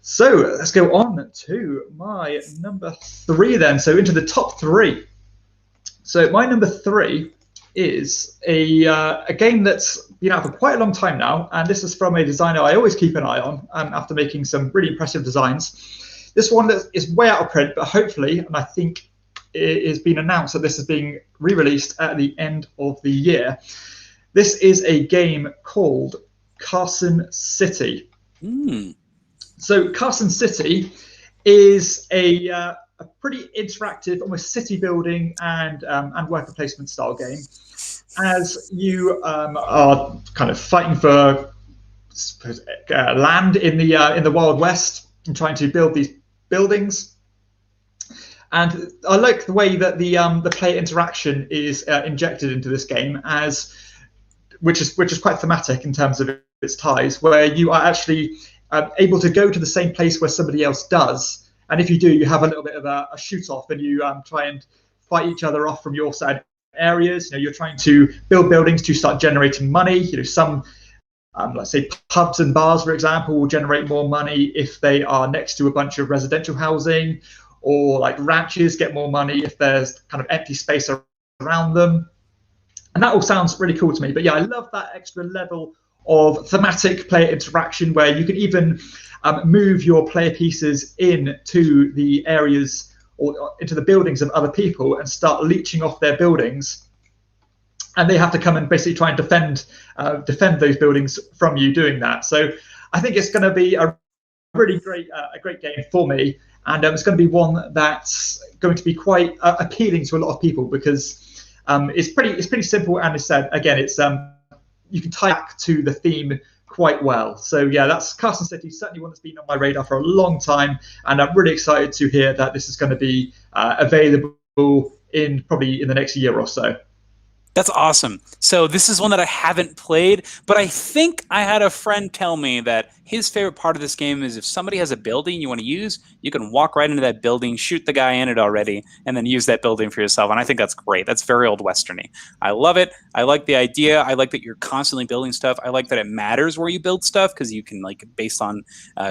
So let's go on to my number 3 then. So into the top 3. So my number 3 is a game that's been out for quite a long time now, and this is from a designer I always keep an eye on after making some really impressive designs. This one is way out of print, but hopefully, and I think it has been announced that this is being re-released at the end of the year. This is a game called Carson City. So Carson City is a pretty interactive, almost city building and worker placement style game, as you are kind of fighting for land in the Wild West and trying to build these buildings. And I like the way that the player interaction is injected into this game, which is quite thematic in terms of its ties, where you are actually able to go to the same place where somebody else does. And if you do, you have a little bit of a shoot-off, and you try and fight each other off from your side areas. You're trying to build buildings to start generating money. Some let's say pubs and bars, for example, will generate more money if they are next to a bunch of residential housing, or like ranches get more money if there's kind of empty space around them. And that all sounds really cool to me. But yeah, I love that extra level of thematic player interaction where you can even move your player pieces into the areas or into the buildings of other people and start leeching off their buildings. And they have to come and basically try and defend those buildings from you doing that. So I think it's going to be a really great game for me, and it's going to be one that's going to be quite appealing to a lot of people because it's pretty simple, and as said again, it's you can tie back to the theme quite well. So yeah, that's Carson City, certainly one that's been on my radar for a long time, and I'm really excited to hear that this is going to be available probably in the next year or so. That's awesome. So this is one that I haven't played, but I think I had a friend tell me that his favorite part of this game is if somebody has a building you want to use, you can walk right into that building, shoot the guy in it already, and then use that building for yourself. And I think that's great. That's very old Westerny. I love it. I like the idea. I like that you're constantly building stuff. I like that it matters where you build stuff because you can, like, based on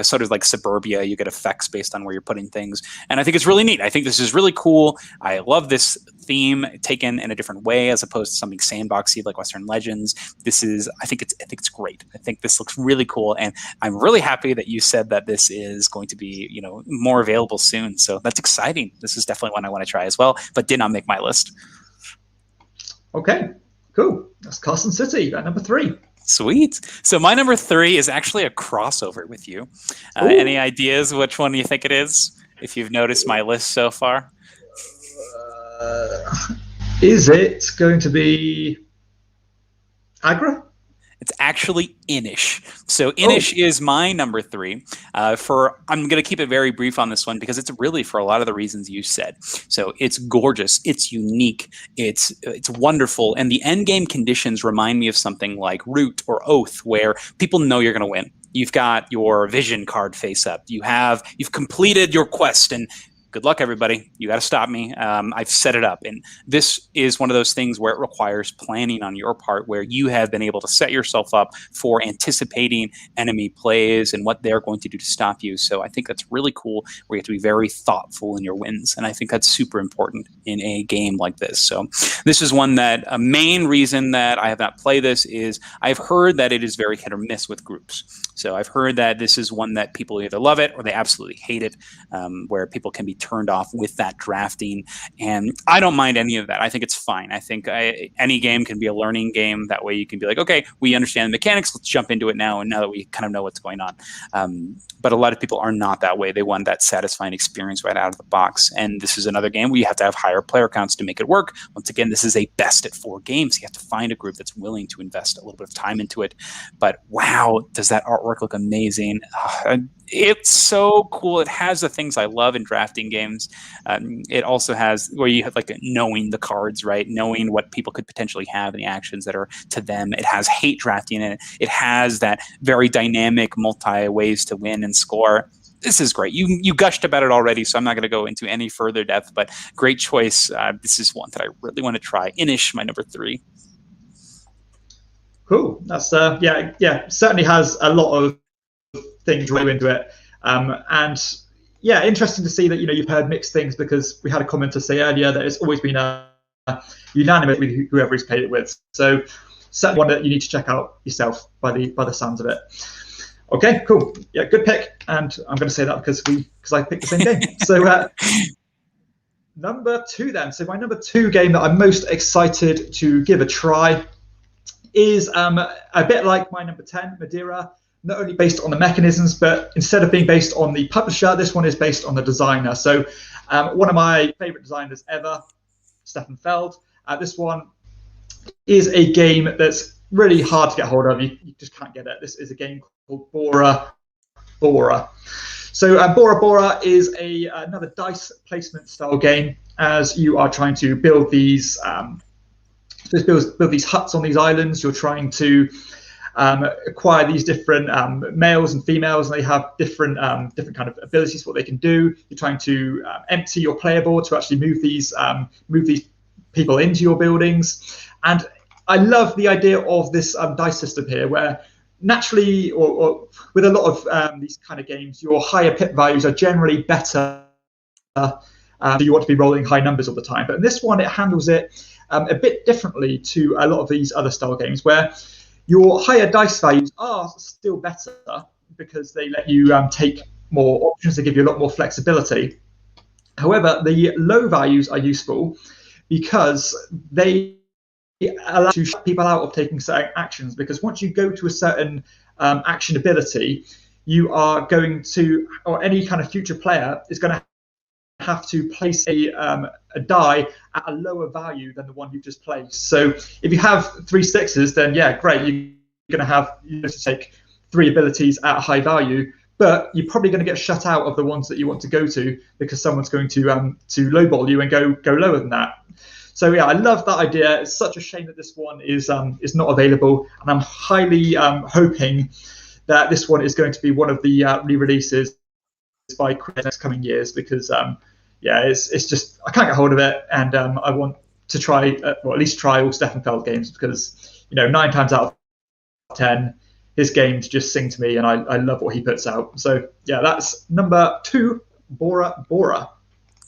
sort of like suburbia, you get effects based on where you're putting things. And I think it's really neat. I think this is really cool. I love this theme taken in a different way as opposed to something sandboxy like Western Legends. I think it's great. I think this looks really cool, and I'm really happy that you said that this is going to be, more available soon. So that's exciting. This is definitely one I want to try as well, but did not make my list. Okay, cool. That's Carson City at number 3. Sweet. So my number 3 is actually a crossover with you. Any ideas which one you think it is? If you've noticed my list so far. Is it going to be Agra? It's actually Inish. So Inish is my number 3. I'm going to keep it very brief on this one because it's really for a lot of the reasons you said. So it's gorgeous, it's unique, it's wonderful, and the end game conditions remind me of something like Root or Oath, where people know you're going to win. You've got your vision card face up. You've completed your quest, and good luck, everybody. You got to stop me. I've set it up. And this is one of those things where it requires planning on your part, where you have been able to set yourself up for anticipating enemy plays and what they're going to do to stop you. So I think that's really cool, where you have to be very thoughtful in your wins. And I think that's super important in a game like this. So this is one that a main reason that I have not played this is I've heard that it is very hit or miss with groups. So I've heard that this is one that people either love it or they absolutely hate it, where people can be turned off with that drafting. And I don't mind any of that. I think it's fine. I think any game can be a learning game. That way you can be like, okay, we understand the mechanics. Let's jump into it now. And now that we kind of know what's going on. But a lot of people are not that way. They want that satisfying experience right out of the box. And this is another game where you have to have higher player counts to make it work. Once again, this is a best at 4 games. You have to find a group that's willing to invest a little bit of time into it. But wow, does that artwork look amazing. It's so cool. It has the things I love in drafting games. It also has where you have like knowing the cards, right? Knowing what people could potentially have and the actions that are to them. It has hate drafting in it. It has that very dynamic multi ways to win and score. This is great. You gushed about it already, so I'm not going to go into any further depth, but great choice. This is one that I really want to try. Inish, my number 3. Cool. That's certainly has a lot of things really into it, and yeah, interesting to see that you've heard mixed things, because we had a commenter say earlier that it's always been unanimous with whoever he's played it with. So certainly one that you need to check out yourself by the sounds of it. Okay, cool. Yeah, good pick. And I'm going to say that because I picked the same game. So number 2 then. So my number 2 game that I'm most excited to give a try is a bit like my number 10, Madeira. Not only based on the mechanisms, but instead of being based on the publisher, this one is based on the designer. So one of my favorite designers ever, Stefan Feld. This one is a game that's really hard to get hold of. You just can't get it. This is a game called Bora Bora. So Bora Bora is another dice placement style game, as you are trying to build these build these huts on these islands. You're trying to acquire these different males and females, and they have different different kind of abilities, what they can do. You're trying to empty your player board to actually move these people into your buildings. And I love the idea of this dice system here, where naturally, or with a lot of these kind of games, your higher pip values are generally better. So you want to be rolling high numbers all the time. But in this one, it handles it a bit differently to a lot of these other style games, where your higher dice values are still better because they let you take more options. They give you a lot more flexibility. However, the low values are useful because they allow you to shut people out of taking certain actions, because once you go to a certain action ability, you are going to, or any kind of future player is going to have to place a die at a lower value than the one you've just placed. So if you have 3 6s, then yeah, great, you're going to have to take 3 abilities at a high value, but you're probably going to get shut out of the ones that you want to go to because someone's going to lowball you and go lower than that. So yeah, I love that idea. It's such a shame that this one is not available, and I'm highly hoping that this one is going to be one of the re-releases by next coming years, because yeah, it's just, I can't get hold of it, and I want to try, or at least try all Steffenfeld games, because 9 times out of 10 his games just sing to me, and I love what he puts out. So yeah, that's number 2, Bora Bora.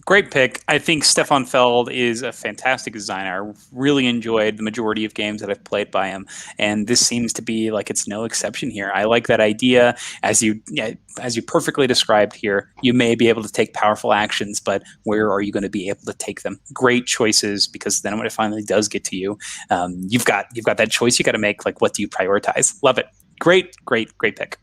Great pick. I think Stefan Feld is a fantastic designer. I really enjoyed the majority of games that I've played by him, and this seems to be like it's no exception here. I like that idea, as you perfectly described here. You may be able to take powerful actions, but where are you going to be able to take them? Great choices, because then when it finally does get to you, you've got that choice you got to make. Like, what do you prioritize? Love it. Great pick.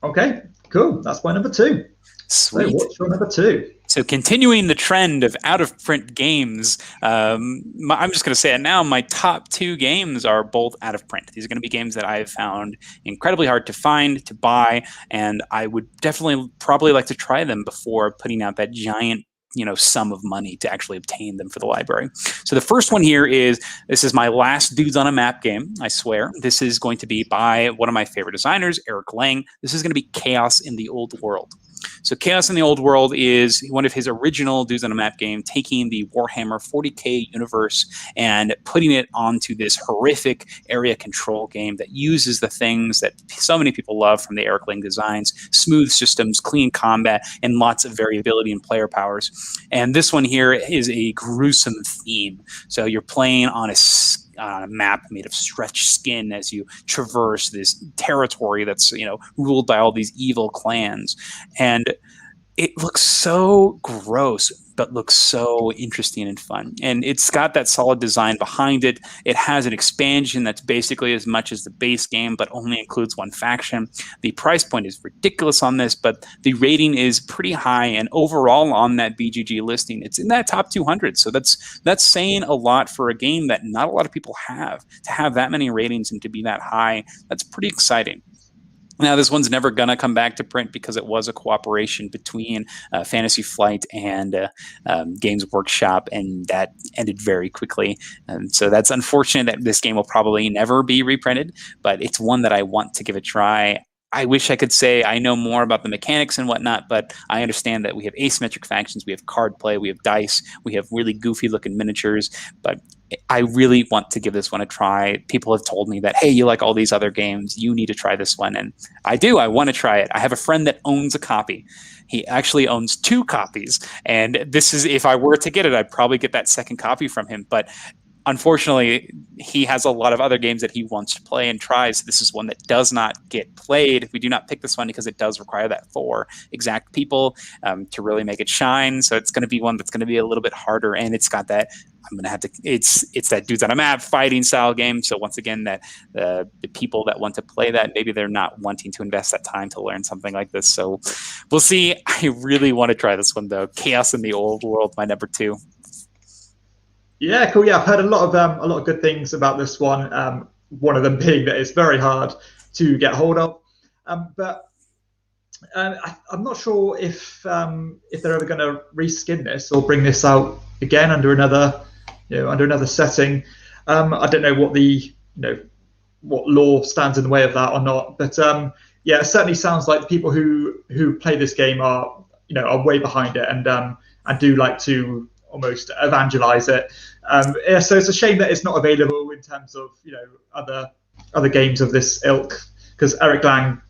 Okay, cool. That's my number 2. Sweet. So what's your number 2? So continuing the trend of out-of-print games, I'm just going to say it now, my top 2 games are both out-of-print. These are going to be games that I've found incredibly hard to find, to buy, and I would definitely probably like to try them before putting out that giant sum of money to actually obtain them for the library. So the first one here this is my last Dudes on a Map game, I swear. This is going to be by one of my favorite designers, Eric Lang. This is going to be Chaos in the Old World. So Chaos in the Old World is one of his original Dudes on a Map game, taking the Warhammer 40k universe and putting it onto this horrific area control game that uses the things that so many people love from the Eric Lang designs: smooth systems, clean combat, and lots of variability in player powers. And this one here is a gruesome theme. So you're playing on a map made of stretched skin as you traverse this territory that's ruled by all these evil clans, and it looks so gross but looks so interesting and fun. And it's got that solid design behind it. It has an expansion that's basically as much as the base game, but only includes 1 faction. The price point is ridiculous on this, but the rating is pretty high. And overall on that BGG listing, it's in that top 200. So that's saying a lot for a game that not a lot of people have. To have that many ratings and to be that high, that's pretty exciting. Now, this one's never going to come back to print because it was a cooperation between Fantasy Flight and Games Workshop, and that ended very quickly. And so that's unfortunate that this game will probably never be reprinted, but it's one that I want to give a try. I wish I could say I know more about the mechanics and whatnot, but I understand that we have asymmetric factions, we have card play, we have dice, we have really goofy looking miniatures, but I really want to give this one a try. People have told me that, hey, you like all these other games, you need to try this one. And I do, I want to try it. I have a friend that owns a copy. He actually owns 2 copies. And this is, if I were to get it, I'd probably get that second copy from him. But unfortunately, he has a lot of other games that he wants to play and try. So this is one that does not get played. We do not pick this one because it does require that 4 exact people to really make it shine. So it's going to be one that's going to be a little bit harder. And it's got that, I'm going to have to, it's that Dudes on a Map fighting style game. So once again, that the people that want to play that, maybe they're not wanting to invest that time to learn something like this. So we'll see. I really want to try this one though. Chaos in the Old World, my number 2. Yeah, cool. Yeah, I've heard a lot of good things about this one. One of them being that it's very hard to get hold of. But I'm not sure if they're ever going to reskin this or bring this out again under another setting. I don't know what the what law stands in the way of that or not. But yeah, it certainly sounds like the people who play this game are are way behind it and do like to almost evangelize it. Yeah, so it's a shame that it's not available in terms of other games of this ilk, because Eric Lang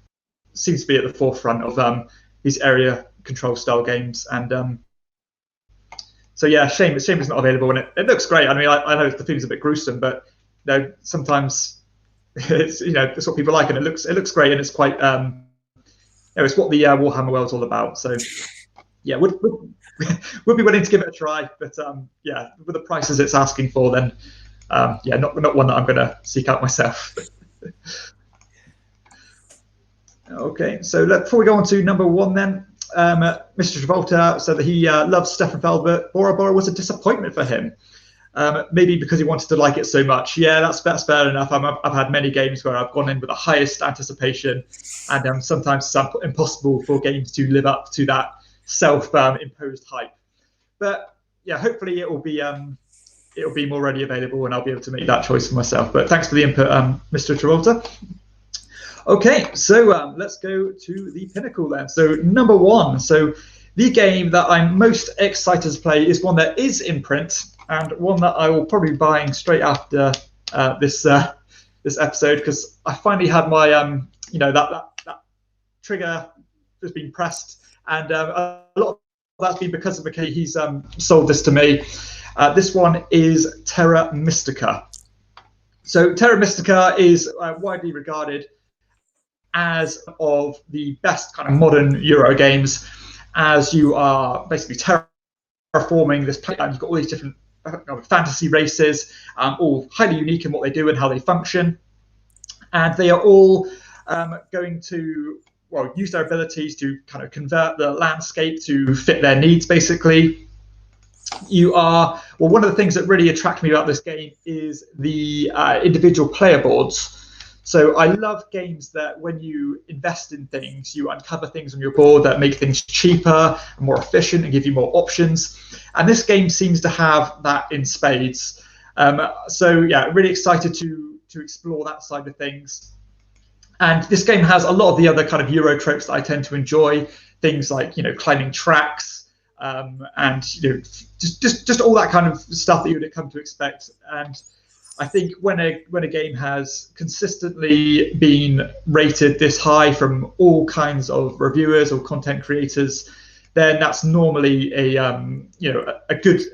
seems to be at the forefront of these area control style games, and so yeah, shame it's not available. And it looks great. I mean, I know the thing's a bit gruesome, but sometimes it's what people like, and it looks great, and it's quite it's what the Warhammer world's all about. So yeah, would be willing to give it a try, but yeah, with the prices it's asking for, then yeah, not one that I'm going to seek out myself. Okay, so before we go on to number one, then Mr. Travolta said that he loves Stefan Feld, but Bora Bora was a disappointment for him. Maybe because he wanted to like it so much. Yeah, that's fair enough. I've had many games where I've gone in with the highest anticipation, and sometimes it's impossible for games to live up to that self-imposed hype. But yeah, hopefully it will be more readily available, and I'll be able to make that choice for myself. But thanks for the input, Mr. Travolta. Okay, so let's go to the pinnacle then. So number one. So the game that I'm most excited to play is one that is in print, and one that I will probably be buying straight after this episode, because I finally had my that trigger has been pressed, and a lot of that's been because of McKay. He's sold this to me. This one is Terra Mystica. So Terra Mystica is widely regarded as of the best kind of modern Euro games, as you are basically terraforming this planet. You've got all these different fantasy races, all highly unique in what they do and how they function, and they are all going to use their abilities to kind of convert the landscape to fit their needs, basically. One of the things that really attract me about this game is the individual player boards. So I love games that when you invest in things, you uncover things on your board that make things cheaper and more efficient and give you more options. And this game seems to have that in spades. So yeah, really excited to explore that side of things. And this game has a lot of the other kind of Euro tropes that I tend to enjoy, things like climbing tracks, and just all that kind of stuff that you would come to expect. And I think when a game has consistently been rated this high from all kinds of reviewers or content creators, then that's normally a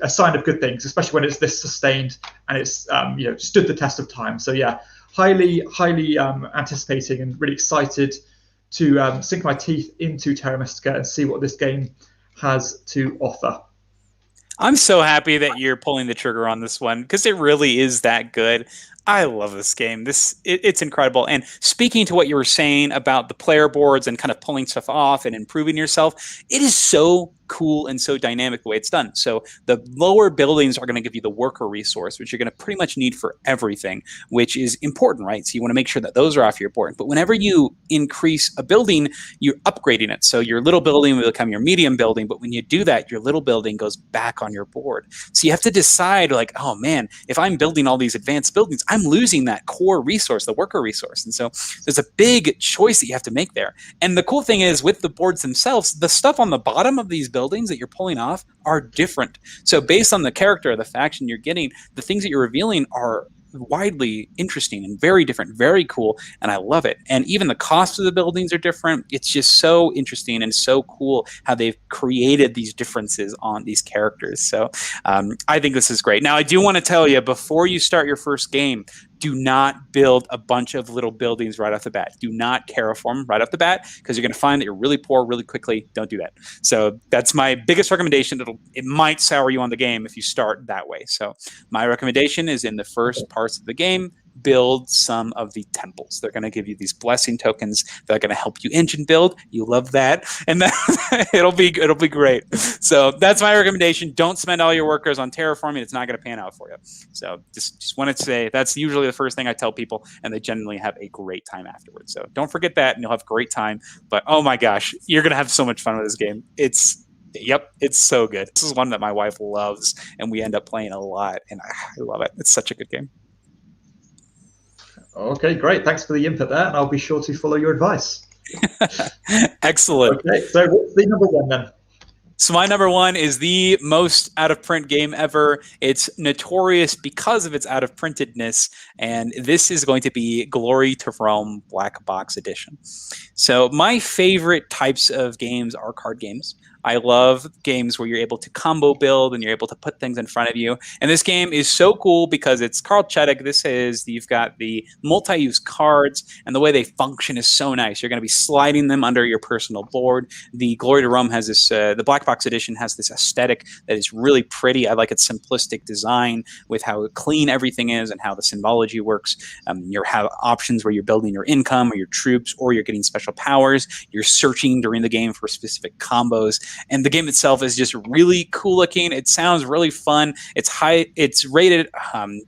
sign of good things, especially when it's this sustained and it's stood the test of time. So yeah, highly anticipating and really excited to sink my teeth into Terra Mystica and see what this game has to offer. I'm so happy that you're pulling the trigger on this one, because it really is that good. I love this game. It's incredible. And speaking to what you were saying about the player boards and kind of pulling stuff off and improving yourself, it is so cool and so dynamic the way it's done. So the lower buildings are going to give you the worker resource, which you're going to pretty much need for everything, which is important, right? So you want to make sure that those are off your board. But whenever you increase a building, you're upgrading it. So your little building will become your medium building. But when you do that, your little building goes back on your board. So you have to decide, like, oh man, if I'm building all these advanced buildings, I'm losing that core resource, the worker resource. And so there's a big choice that you have to make there. And the cool thing is, with the boards themselves, the stuff on the bottom of these buildings that you're pulling off are different. So based on the character of the faction you're getting, the things that you're revealing are widely interesting and very different, very cool, and I love it. And even the cost of the buildings are different. It's just so interesting and so cool how they've created these differences on these characters. So I think this is great. Now, I do want to tell you, before you start your first game, do not build a bunch of little buildings right off the bat. Do not terraform right off the bat, because you're going to find that you're really poor really quickly. Don't do that. So that's my biggest recommendation. It might sour you on the game if you start that way. So my recommendation is, in the first parts of the game, build some of the temples. They're going to give you these blessing tokens that are going to help you engine build. You love that, and that, it'll be great. So that's my recommendation. Don't spend all your workers on terraforming. It's not going to pan out for you. So just wanted to say that's usually the first thing I tell people, and they generally have a great time afterwards. So don't forget that, and you'll have a great time. But oh my gosh, you're going to have so much fun with this game. It's so good. This is one that my wife loves, and we end up playing a lot, and I love it. It's such a good game. Okay, great. Thanks for the input there, and I'll be sure to follow your advice. Excellent. Okay, so what's the number one then? So my number one is the most out-of-print game ever. It's notorious because of its out-of-printedness, and this is going to be Glory to Rome Black Box Edition. So my favorite types of games are card games. I love games where you're able to combo build and you're able to put things in front of you. And this game is so cool because it's Carl Chetic. You've got the multi-use cards, and the way they function is so nice. You're going to be sliding them under your personal board. The Glory to Rome has this, the Black Box Edition has this aesthetic that is really pretty. I like its simplistic design with how clean everything is and how the symbology works. You have options where you're building your income or your troops, or you're getting special powers. You're searching during the game for specific combos. And the game itself is just really cool looking. It sounds really fun. It's rated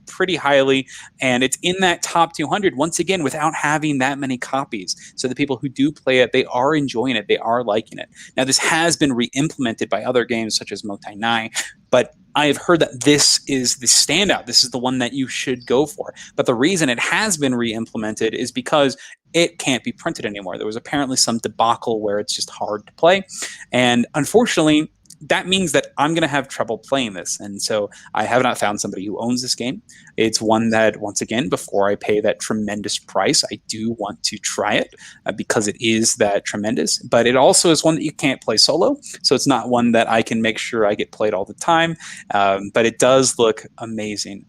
pretty highly, and it's in that top 200 once again without having that many copies. So the people who do play it, they are enjoying it. They are liking it. Now, this has been re-implemented by other games such as Motai Nai, but I have heard that this is the standout. This is the one that you should go for. But the reason it has been re-implemented is because it can't be printed anymore. There was apparently some debacle where it's just hard to play. And unfortunately, that means that I'm going to have trouble playing this. And so I have not found somebody who owns this game. It's one that, once again, before I pay that tremendous price, I do want to try it because it is that tremendous. But it also is one that you can't play solo. So it's not one that I can make sure I get played all the time. But it does look amazing.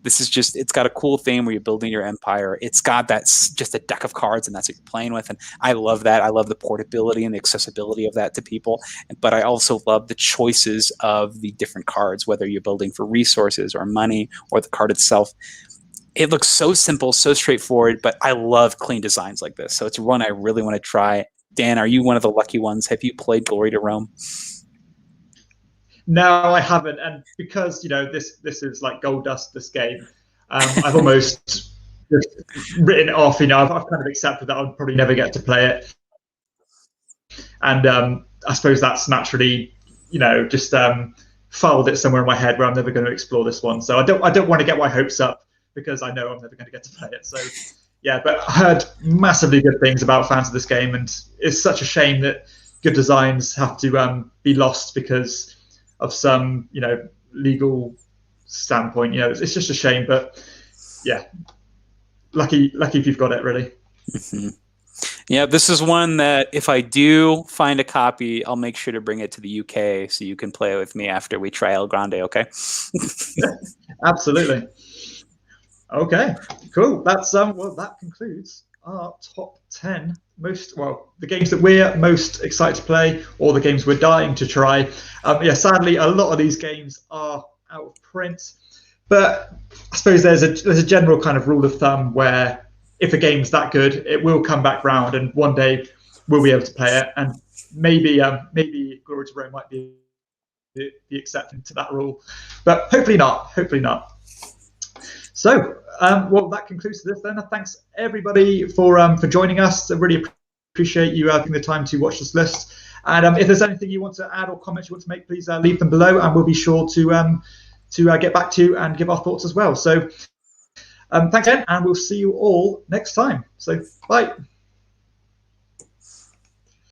This is just, it's got a cool theme where you're building your empire. It's got just a deck of cards, and that's what you're playing with. And I love that. I love the portability and the accessibility of that to people. But I also love the choices of the different cards, whether you're building for resources or money or the card itself. It looks so simple, so straightforward, but I love clean designs like this. So it's one I really want to try. Dan, are you one of the lucky ones? Have you played Glory to Rome? No, I haven't, and because this is like gold dust. This game, I've almost just written it off. I've kind of accepted that I'll probably never get to play it, and I suppose that's naturally, just filed it somewhere in my head where I'm never going to explore this one. So I don't want to get my hopes up because I know I'm never going to get to play it. So yeah, but I heard massively good things about fans of this game, and it's such a shame that good designs have to be lost because of some, legal standpoint. It's just a shame, but yeah, lucky if you've got it, really. Mm-hmm. Yeah, this is one that if I do find a copy, I'll make sure to bring it to the UK so you can play it with me after we try El Grande, okay? Absolutely. Okay, cool. That's that concludes our top 10 the games that we're most excited to play, or the games we're dying to try. Sadly, a lot of these games are out of print, but I suppose there's a general kind of rule of thumb where if a game's that good, it will come back round, and one day we'll be able to play it. And maybe Glory to Rome might be the exception to that rule, but hopefully not. So, that concludes this then. Thanks everybody for joining us. I really appreciate you taking the time to watch this list. And if there's anything you want to add or comments you want to make, please leave them below, and we'll be sure to get back to you and give our thoughts as well. So, thanks again, and we'll see you all next time. So, bye.